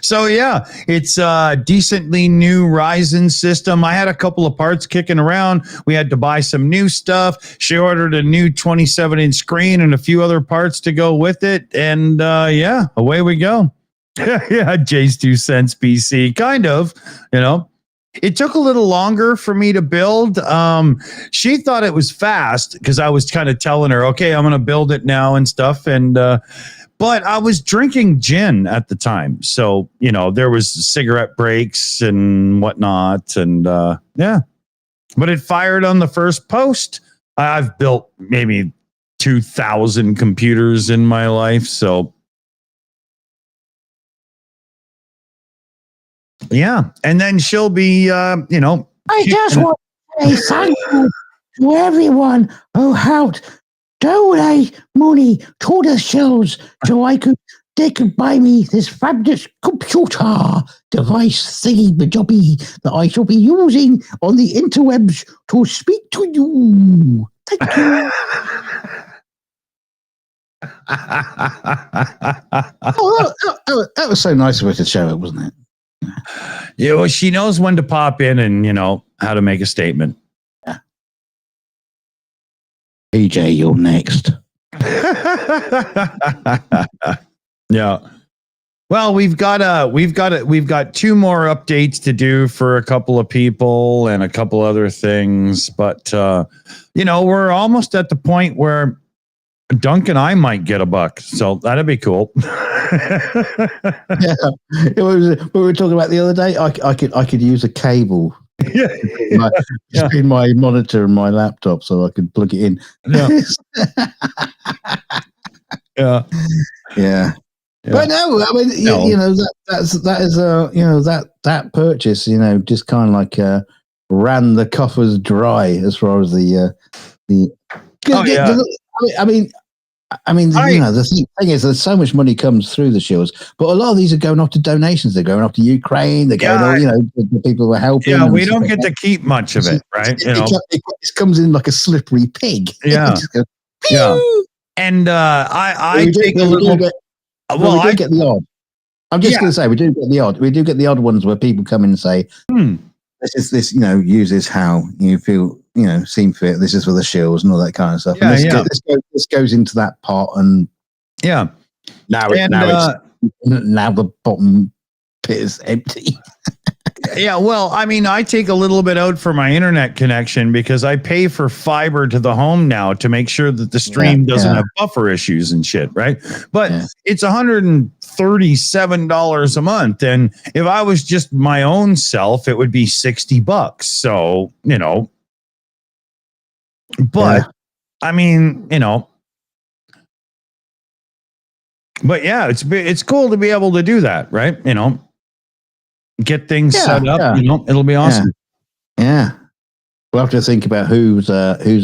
So yeah, it's a decently new Ryzen system. I had a couple of parts kicking around. We had to buy some new stuff. She ordered a new 27-inch screen and a few other parts to go with it. And yeah, away we go. Yeah, Jay's 2 cents PC, kind of, you know. It took a little longer for me to build. She thought it was fast because I was kind of telling her, okay, I'm going to build it now and stuff. And, but I was drinking gin at the time. So, you know, there was cigarette breaks and whatnot. And, yeah, but it fired on the first post. I've built maybe 2,000 computers in my life. So, yeah, and then she'll be, you know. I just want to say thank you to everyone who helped donate money to the Shills so they could buy me this fabulous computer device thingy-majobby that I shall be using on the interwebs to speak to you. Thank you. That was so nice of her to show it, wasn't it? Yeah, well, she knows when to pop in and, you know, how to make a statement. Yeah. PJ, you're next. Yeah. Well, we've got 2 more updates to do for a couple of people and a couple other things, but you know, we're almost at the point where Dunk and I might get $1, so that'd be cool. Yeah, it was what we were talking about the other day. I could use a cable between my monitor and my laptop, so I could plug it in. Yeah. But no, I mean, you know, that is that purchase, you know, just kind of like ran the coffers dry as far as the. I mean, you know, the thing is, there's so much money comes through the Shills, but a lot of these are going off to donations. They're going off to Ukraine. They're going, you know, the people who are helping. Yeah, we don't get to keep much of it, right? It comes in like a slippery pig. Yeah, yeah. And I take a little. Well, we do get the odd. I'm just going to say we do get the odd. We do get the odd ones where people come in and say, this, you know, use this how you feel, you know, seem fit. This is for the Shills and all that kind of stuff. Yeah, and this goes into that pot, and now the bottom pit is empty. Yeah, well, I mean, I take a little bit out for my internet connection because I pay for fiber to the home now to make sure that the stream doesn't have buffer issues and shit, right? But it's $137 a month, and if I was just my own self, it would be $60. So, you know, but I mean, you know, but yeah, it's cool to be able to do that, right? You know. Get things set up, you know, it'll be awesome. Yeah. We'll have to think about who's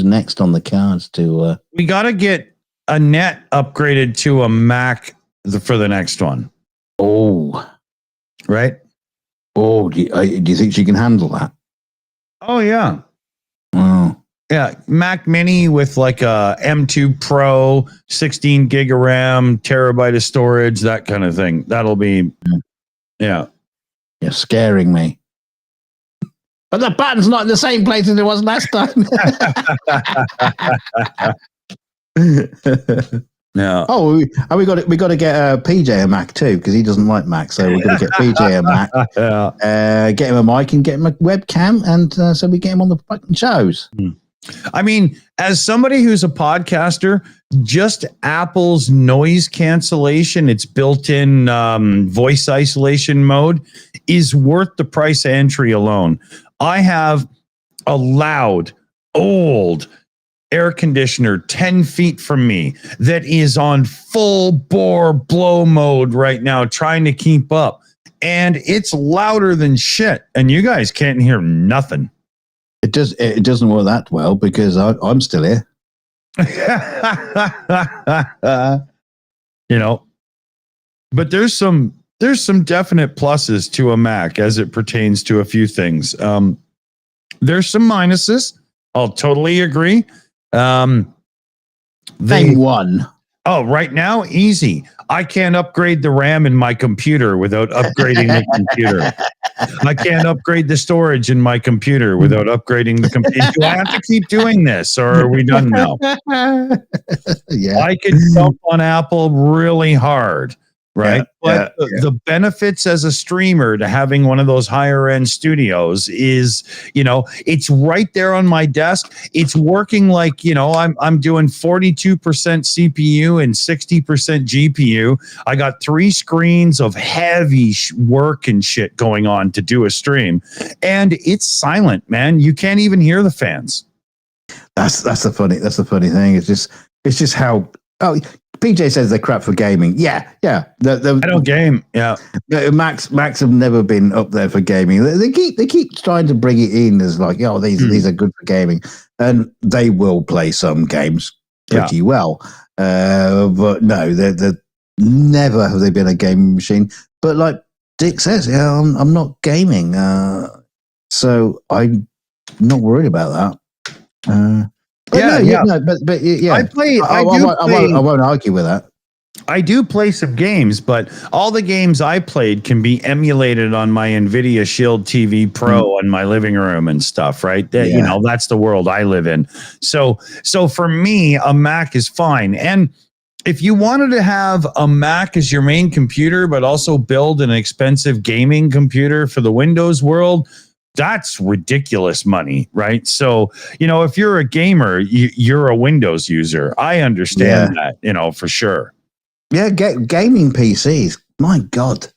next on the cards to. We got to get Annette upgraded to a Mac for the next one. Oh, right. Oh, do you think she can handle that? Oh yeah. Wow. Yeah, Mac Mini with like a M2 Pro, 16 gig of RAM, terabyte of storage, that kind of thing. That'll be, yeah. You're scaring me. But the button's not in the same place as it was last time. Yeah. Oh, we got to get PJ a Mac too because he doesn't like Mac, so we're going to get PJ a Mac, Yeah. get him a mic and get him a webcam, and so we get him on the fucking shows. I mean, as somebody who's a podcaster, just Apple's noise cancellation, its built-in voice isolation mode, is worth the price of entry alone. I have a loud, old air conditioner 10 feet from me that is on full bore blow mode right now, trying to keep up. And it's louder than shit. And you guys can't hear nothing. It doesn't work that well because I'm still here. You know, but there's some definite pluses to a Mac as it pertains to a few things. There's some minuses. I'll totally agree. Name one. Oh, right now, easy. I can't upgrade the RAM in my computer without upgrading the computer. I can't upgrade the storage in my computer without upgrading the computer. Do I have to keep doing this, or are we done now? Yeah. I could jump on Apple really hard, right? But the benefits as a streamer to having one of those higher end studios is, you know, it's right there on my desk. It's working like, you know, I'm doing 42% CPU and 60% GPU. I got 3 screens of heavy work and shit going on to do a stream, and it's silent, man. You can't even hear the fans. That's the funny thing. It's just how PJ says they're crap for gaming. Yeah. I don't game. Yeah. Macs have never been up there for gaming. They keep trying to bring it in as like, oh, these are good for gaming, and they will play some games pretty well. But no, they're never have they been a gaming machine. But like Dick says, I'm not gaming, so I'm not worried about that. I won't argue with that. I do play some games, but all the games I played can be emulated on my NVIDIA Shield TV Pro in my living room and stuff, right? You know, that's the world I live in. So for me, a Mac is fine. And if you wanted to have a Mac as your main computer, but also build an expensive gaming computer for the Windows world, that's ridiculous money, right? So, you know, if you're a gamer, you're a Windows user. I understand that, you know, for sure. Yeah, gaming PCs, my God,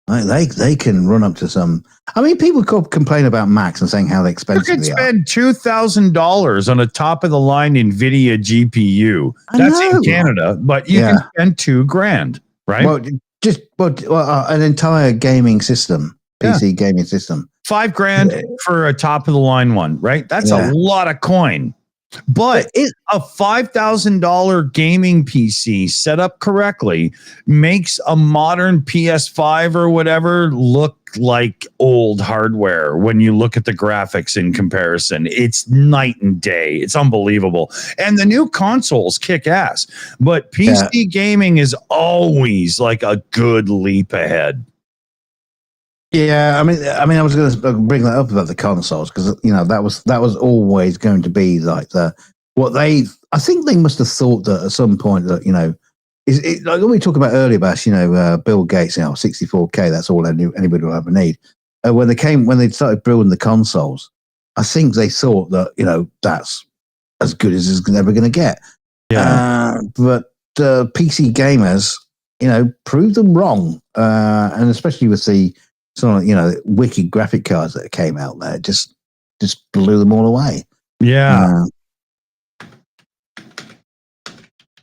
they can run up to some. I mean, people complain about Macs and saying how expensive they are. You could spend $2,000 on a top of the line NVIDIA GPU. That's in Canada, but you can spend $2,000, right? Well, an entire gaming system, PC gaming system. $5,000 for a top of the line one, right? That's a lot of coin. But a $5,000 gaming PC set up correctly makes a modern PS5 or whatever look like old hardware when you look at the graphics in comparison. It's night and day. It's unbelievable. And the new consoles kick ass. But PC gaming is always like a good leap ahead. Yeah, I mean, I was going to bring that up about the consoles because you know that was always going to be like I think they must have thought that at some point that you know, like when we talked about earlier about Bill Gates, 64K, that's all anybody will ever need. When they started building the consoles, I think they thought that that's as good as it's ever going to get. Yeah, but PC gamers, proved them wrong, and especially with the wicked graphic cards that came out there, just blew them all away. Yeah.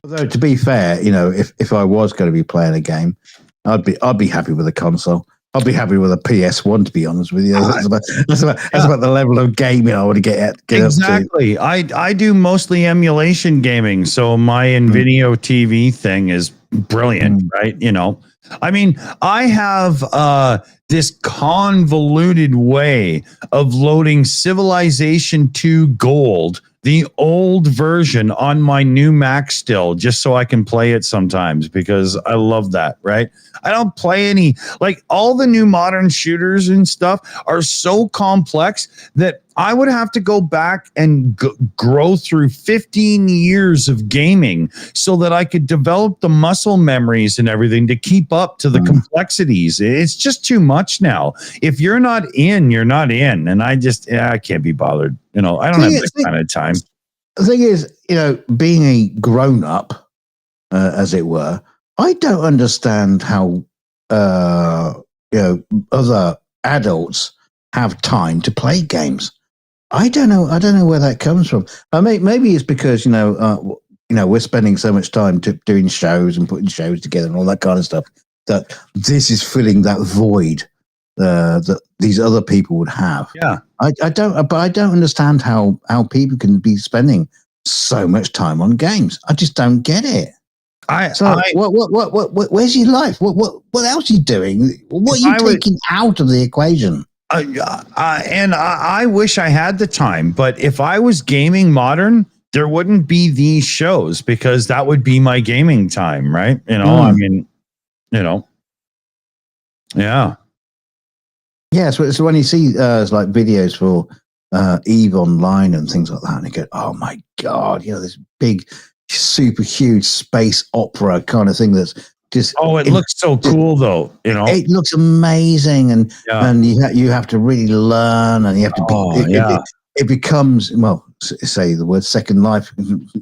Although to be fair, if I was going to be playing a game, I'd be happy with a console. I'd be happy with a PS1, to be honest with you. That's about the level of gaming I want to get exactly. Up to. I do mostly emulation gaming, so my NVIDIA TV thing is brilliant, right? You know, I mean, I have this convoluted way of loading Civilization 2 Gold, the old version, on my new Mac still, just so I can play it sometimes because I love that, right? I don't play any, like, all the new modern shooters and stuff are so complex that I would have to go back and grow through 15 years of gaming so that I could develop the muscle memories and everything to keep up to the complexities. It's just too much now. If you're not in, you're not in. And I just, I can't be bothered. You know, I don't have that kind of time. The thing is, you know, being a grown up, as it were, I don't understand how, you know, other adults have time to play games. I don't know where that comes from. Maybe it's because, you know, we're spending so much time doing shows and putting shows together and all that kind of stuff, that this is filling that void that these other people would have. Yeah. I don't understand how people can be spending so much time on games. I just don't get it. Where's your life? What else are you doing? What are you taking out of the equation? And I wish I had the time, but if I was gaming modern, there wouldn't be these shows because that would be my gaming time, right? You know, I mean, you know, yeah. Yeah, so when you see like videos for EVE Online and things like that, and you go, oh my God, you know, this big, super huge space opera kind of thing that's just... Oh, it looks so cool, though, you know? It looks amazing, and you have to really learn, and you have to be... It becomes, well, say the word Second Life,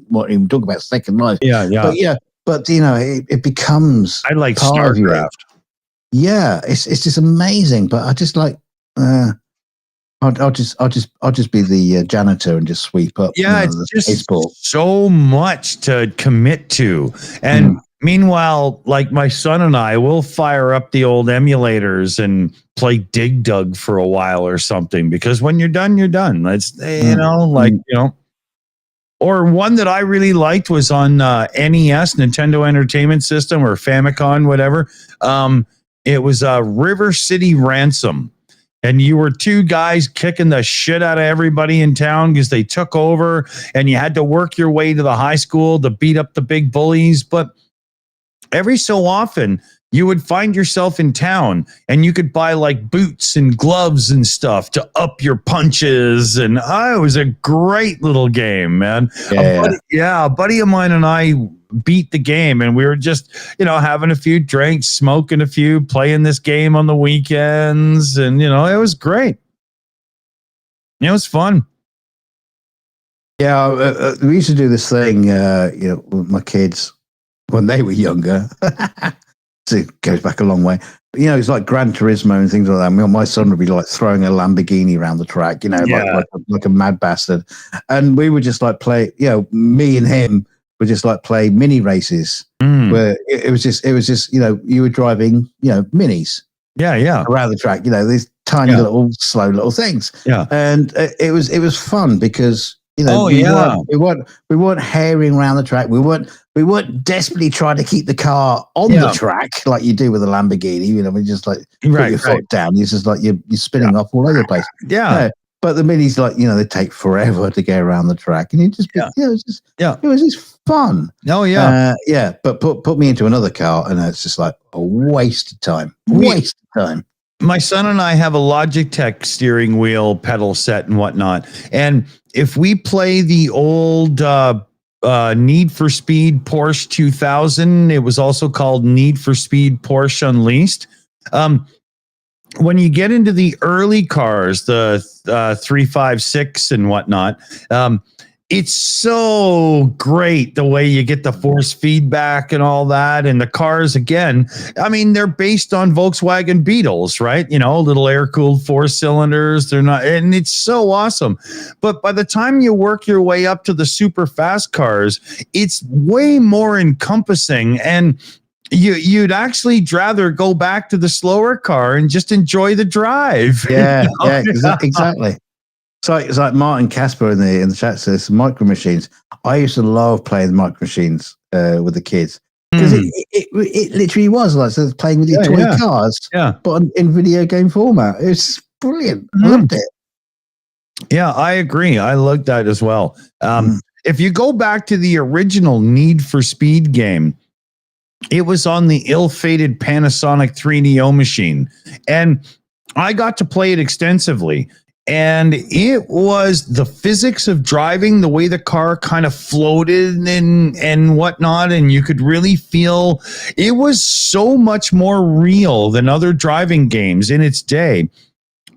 what even talk about Second Life. But you know, it becomes... I like StarCraft. Yeah, it's just amazing, but I just like... I'll just be the janitor and just sweep up. Yeah, it's just so much to commit to. And meanwhile, like my son and I will fire up the old emulators and play Dig Dug for a while or something, because when you're done, you're done. It's, you know, like, you know, or one that I really liked was on NES, Nintendo Entertainment System, or Famicom, whatever. It was River City Ransom. And you were two guys kicking the shit out of everybody in town because they took over, and you had to work your way to the high school to beat up the big bullies. But every so often, you would find yourself in town and you could buy like boots and gloves and stuff to up your punches. And it was a great little game, man. A buddy of mine and I beat the game, and we were just, you know, having a few drinks, smoking a few, playing this game on the weekends. And, you know, it was great. It was fun. Yeah, we used to do this thing, you know, with my kids when they were younger. So it goes back a long way. But, you know, it's like Gran Turismo and things like that. My son would be like throwing a Lamborghini around the track, you know, like a mad bastard. And we would just like play, you know, me and him would just like play mini races where it was just, you know, you were driving, you know, minis. Yeah. Around the track, you know, these tiny little, slow little things. Yeah. And it was fun because, you know, we weren't herring around the track. We weren't desperately trying to keep the car on the track like you do with a Lamborghini. You know, we just like put your foot down. It's just like you're spinning off all over the place. Yeah. You know, but the minis, like, you know, they take forever to get around the track, and it was just fun. Oh yeah, But put me into another car, and it's just like a waste of time. My son and I have a Logitech steering wheel pedal set and whatnot, and if we play the old Need for Speed Porsche 2000, it was also called Need for Speed Porsche Unleashed. When you get into the early cars, the 356 and whatnot, it's so great the way you get the force feedback and all that. And the cars, again, I mean, they're based on Volkswagen Beetles, right? You know, little air-cooled 4 cylinders. They're not, and it's so awesome. But by the time you work your way up to the super fast cars, it's way more encompassing, and you'd actually rather go back to the slower car and just enjoy the drive. Yeah, exactly. So it's like Martin Casper in the chat says Micro Machines. I used to love playing Micro Machines with the kids. Because it literally was like so playing with your toy cars, but in video game format. It's brilliant. I loved it. Yeah, I agree. I liked that as well. If you go back to the original Need for Speed game, it was on the ill-fated Panasonic 3DO machine, and I got to play it extensively. And it was the physics of driving, the way the car kind of floated and whatnot. And you could really feel it was so much more real than other driving games in its day.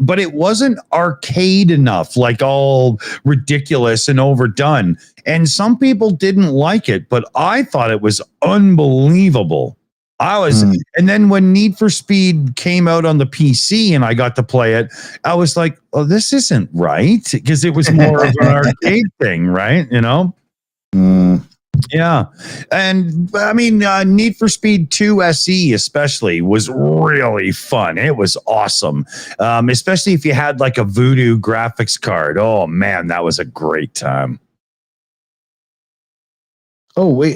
But it wasn't arcade enough, like all ridiculous and overdone. And some people didn't like it, but I thought it was unbelievable. And then when Need for Speed came out on the PC and I got to play it, I was like, oh, this isn't right. Because it was more of an arcade thing, right? You know? Yeah. And I mean, Need for Speed 2 SE especially was really fun. It was awesome. Especially if you had like a Voodoo graphics card. Oh man, that was a great time. Oh, we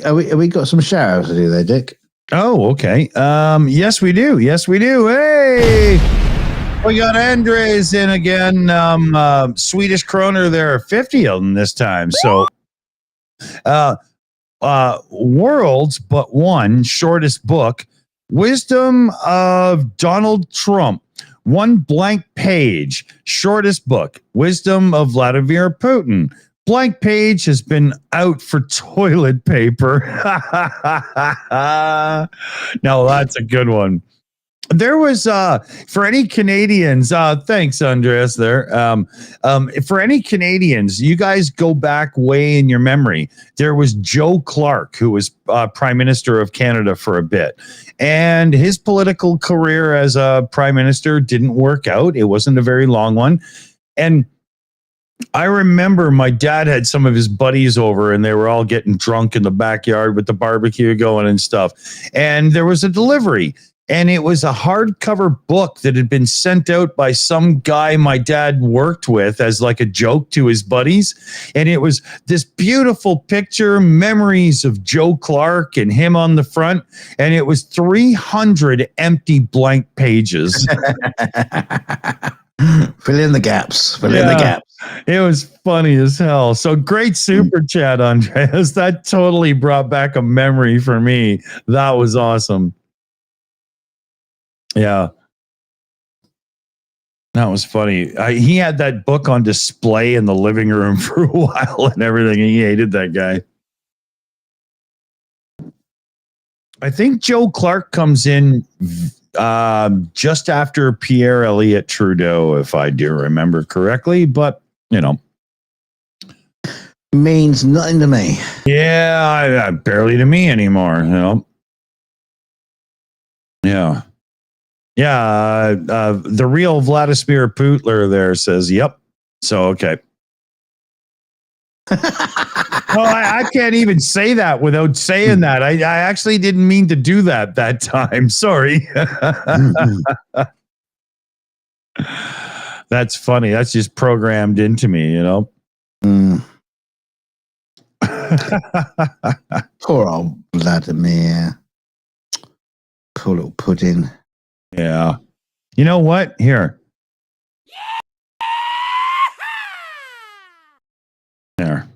got some shout outs to do there, Dick. Oh, okay. Yes, we do. Yes, we do. Hey, we got Andres in again. Swedish kroner there, 50 of them this time. So, World's But One, shortest book, Wisdom of Donald Trump, one blank page, shortest book, Wisdom of Vladimir Putin. Blank page has been out for toilet paper. No, that's a good one. There was for any Canadians, thanks Andreas there. For any Canadians, you guys go back way in your memory. There was Joe Clark, who was Prime Minister of Canada for a bit, and his political career as a Prime Minister didn't work out. It wasn't a very long one, and I remember my dad had some of his buddies over and they were all getting drunk in the backyard with the barbecue going and stuff. And there was a delivery and it was a hardcover book that had been sent out by some guy my dad worked with as like a joke to his buddies. And it was this beautiful picture, memories of Joe Clark and him on the front. And it was 300 empty blank pages. Fill in the gaps. Fill in the gaps. It was funny as hell. So great super chat, Andreas. That totally brought back a memory for me. That was awesome. Yeah. That was funny. He had that book on display in the living room for a while and everything. He hated that guy. I think Joe Clark comes in just after Pierre Elliott Trudeau, if I do remember correctly, but you know, means nothing to me. Yeah, barely to me anymore. You know, yeah. The real Vladimir Putler there says, "Yep." So okay. Oh, I can't even say that without saying that. I actually didn't mean to do that time. Sorry. That's funny. That's just programmed into me, you know? Poor old Vladimir. Poor little pudding. Yeah. You know what? Here. There.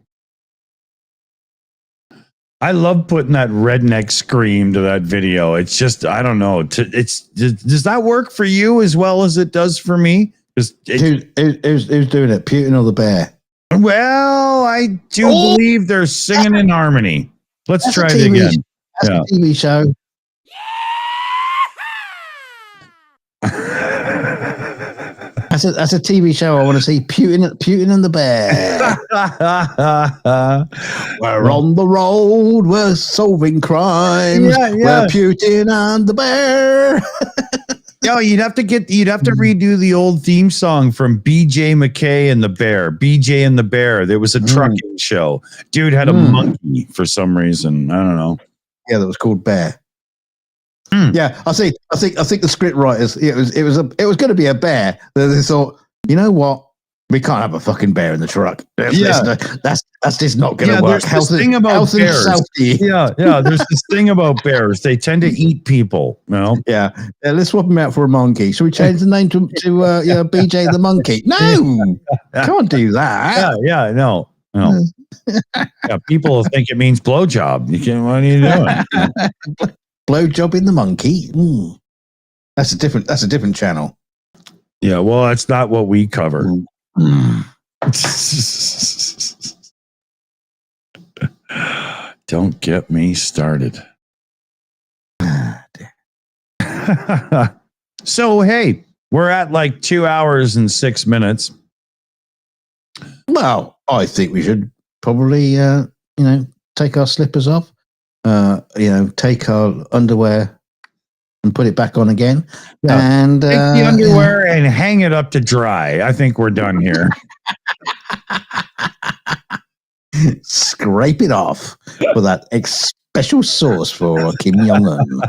I love putting that redneck scream to that video. It's just, I don't know. Does that work for you as well as it does for me? Who's doing it? Putin or the bear? Well, I do believe they're singing in harmony. Let's try it again. That's a TV show. That's a TV show. I want to see Putin and the bear. We're on the road. We're solving crimes. We're Putin and the bear. Yo, you'd have to redo the old theme song from BJ McKay and the Bear. BJ and the Bear. There was a trucking show. Dude had a monkey for some reason. I don't know. Yeah, that was called Bear. Yeah, I think the script writers. It was going to be a bear. They thought, you know what? We can't have a fucking bear in the truck. That's just not going to work. There's this thing about bears. Safety. Yeah. There's this thing about bears. They tend to eat people. Yeah. Let's swap him out for a monkey. Should we change the name to BJ the monkey? No, can't do that. Yeah. No. Yeah, people will think it means blowjob. You can't. What are you doing? Blowjob in the monkey. That's a different channel. Yeah. Well, that's not what we cover. Don't get me started. So, hey, we're at like 2 hours and 6 minutes. Well, I think we should probably, take our slippers off, take our underwear and put it back on again. Yeah. And take the underwear and hang it up to dry. I think we're done here. Scrape it off for that special sauce for Kim Jong-un.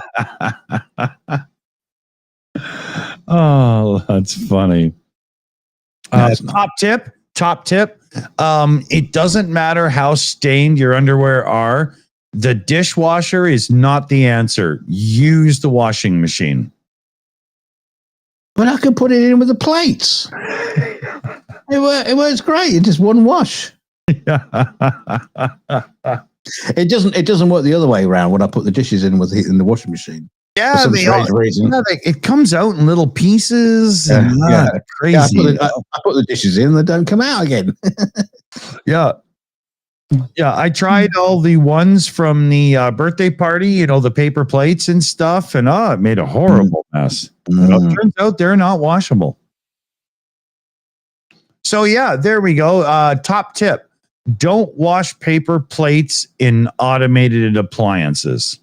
Oh, that's funny. Top tip. It doesn't matter how stained your underwear are. The dishwasher is not the answer. Use the washing machine. But I could put it in with the plates. It works great. It's just one wash. It doesn't work the other way around when I put the dishes in the washing machine. Yeah, it comes out in little pieces. Crazy. I put the dishes in, they don't come out again. Yeah, I tried all the ones from the birthday party, the paper plates and stuff, and it made a horrible mess. It turns out they're not washable. So yeah, there we go. Top tip: don't wash paper plates in automated appliances.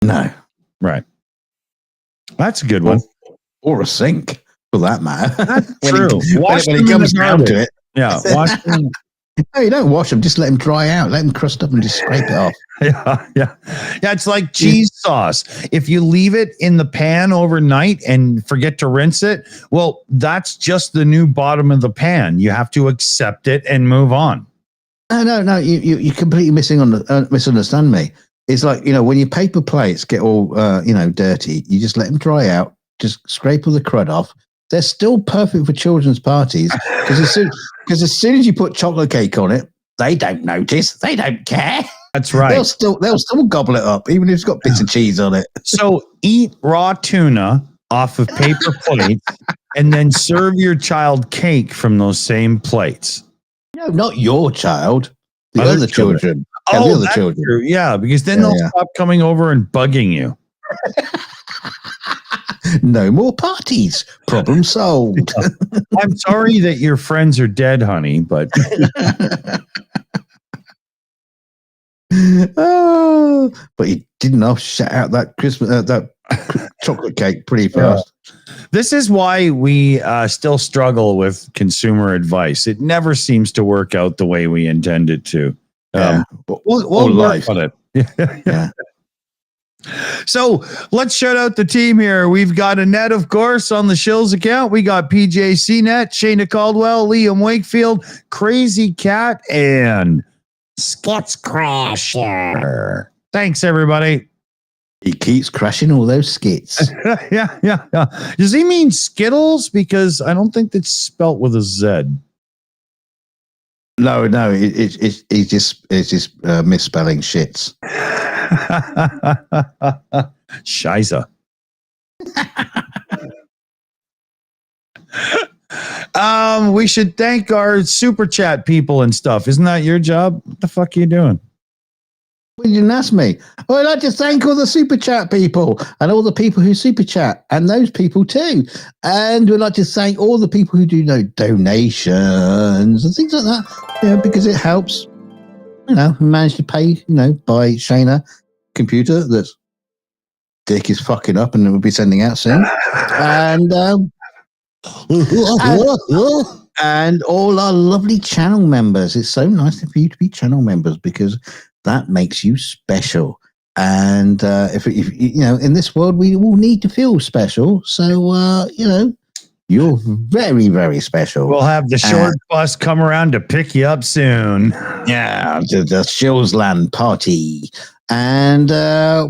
No, right. That's a good one. Or a sink, for that matter. That's true. When it comes down to it. Yeah, wash them. No, you don't wash them. Just let them dry out. Let them crust up and just scrape it off. Yeah. It's like cheese sauce. If you leave it in the pan overnight and forget to rinse it, well, that's just the new bottom of the pan. You have to accept it and move on. No. You completely misunderstand me. It's like, when your paper plates get all, dirty, you just let them dry out, just scrape all the crud off. They're still perfect for children's parties because as soon as you put chocolate cake on it, they don't notice. They don't care. That's right. They'll still gobble it up, even if it's got bits of cheese on it. So eat raw tuna off of paper plates and then serve your child cake from those same plates. No, not your child. The other children. Oh, that's true. Yeah, because then they'll stop coming over and bugging you. No more parties. Problem solved. I'm sorry that your friends are dead, honey, but but you didn't shout out that Christmas that chocolate cake pretty fast. This is why we still struggle with consumer advice. It never seems to work out the way we intend it to. We'll work on it. Yeah. So let's shout out the team here. We've got Annette, of course, on the Shills account. We got PJ CNET, Shayna Caldwell, Liam Wakefield, Crazy Cat, and Skits Crasher. Thanks, everybody. He keeps crashing all those skits. Yeah. Does he mean Skittles? Because I don't think that's spelt with a Z. No, it's just misspelling shits. Shiza. We should thank our super chat people and stuff. Isn't that your job? What the fuck are you doing? Well, you didn't ask me. Well, I'd like to thank all the super chat people and all the people who super chat and those people too. And we'd like to thank all the people who do donations and things like that. Because it helps, manage to pay, buy Shayna computer that's Dick is fucking up and we'll be sending out soon. And and all our lovely channel members. It's so nice for you to be channel members because that makes you special. And if in this world we all need to feel special, so You're very, very special. We'll have the short bus come around to pick you up soon. Yeah, the Shills Land party. And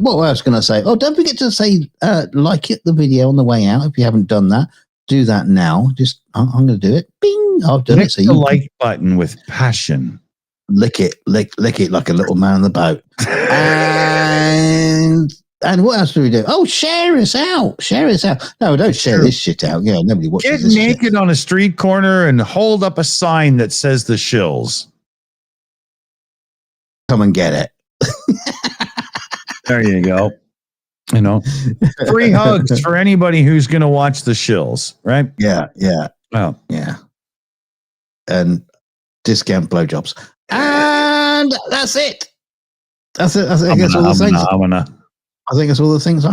what else can I say? Oh, don't forget to say like it the video on the way out. If you haven't done that, do that now. Just I'm going to do it. Bing! I've done Lick it. So the you like button with passion. lick it like a little man on the boat. And what else do we do? Oh, share us out. Share us out. No, don't share this shit out. Yeah, nobody watches Get this naked shit. on a street corner and hold up a sign that says the Shills. Come and get it. There you go. You know, free hugs for anybody who's going to watch the Shills, right? Yeah. Oh, Yeah. And discount blowjobs. And that's it. That's it. I think that's all the things. I think that's all the things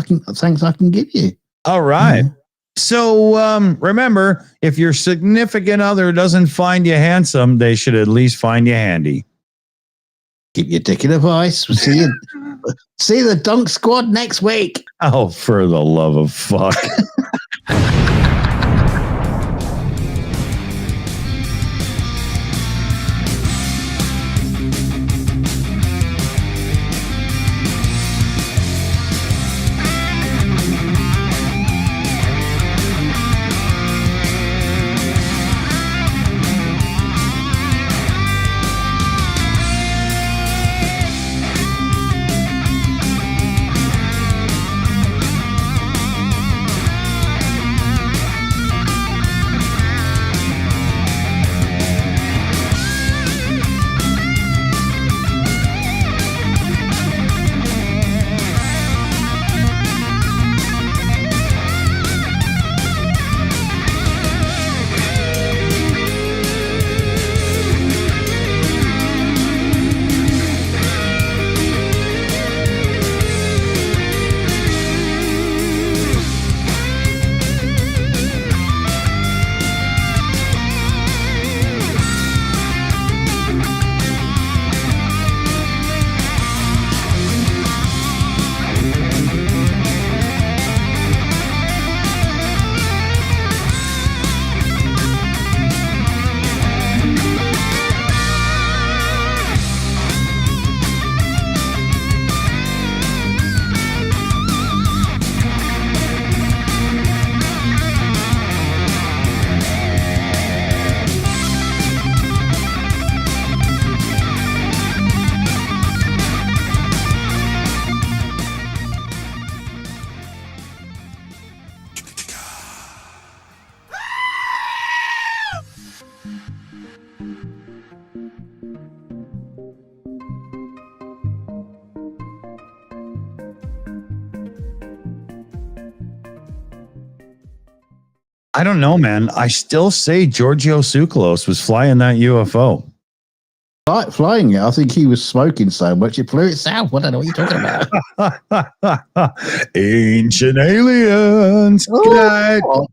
I can give you. All right. So remember, if your significant other doesn't find you handsome, they should at least find you handy. Keep your dick in a vice. We'll see you. See the Dunk Squad next week. Oh, for the love of fuck. I don't know, man. I still say Giorgio Tsoukalos was flying that UFO. Flying it. I think he was smoking so much it flew itself. I don't know what you're talking about. Ancient aliens. Oh.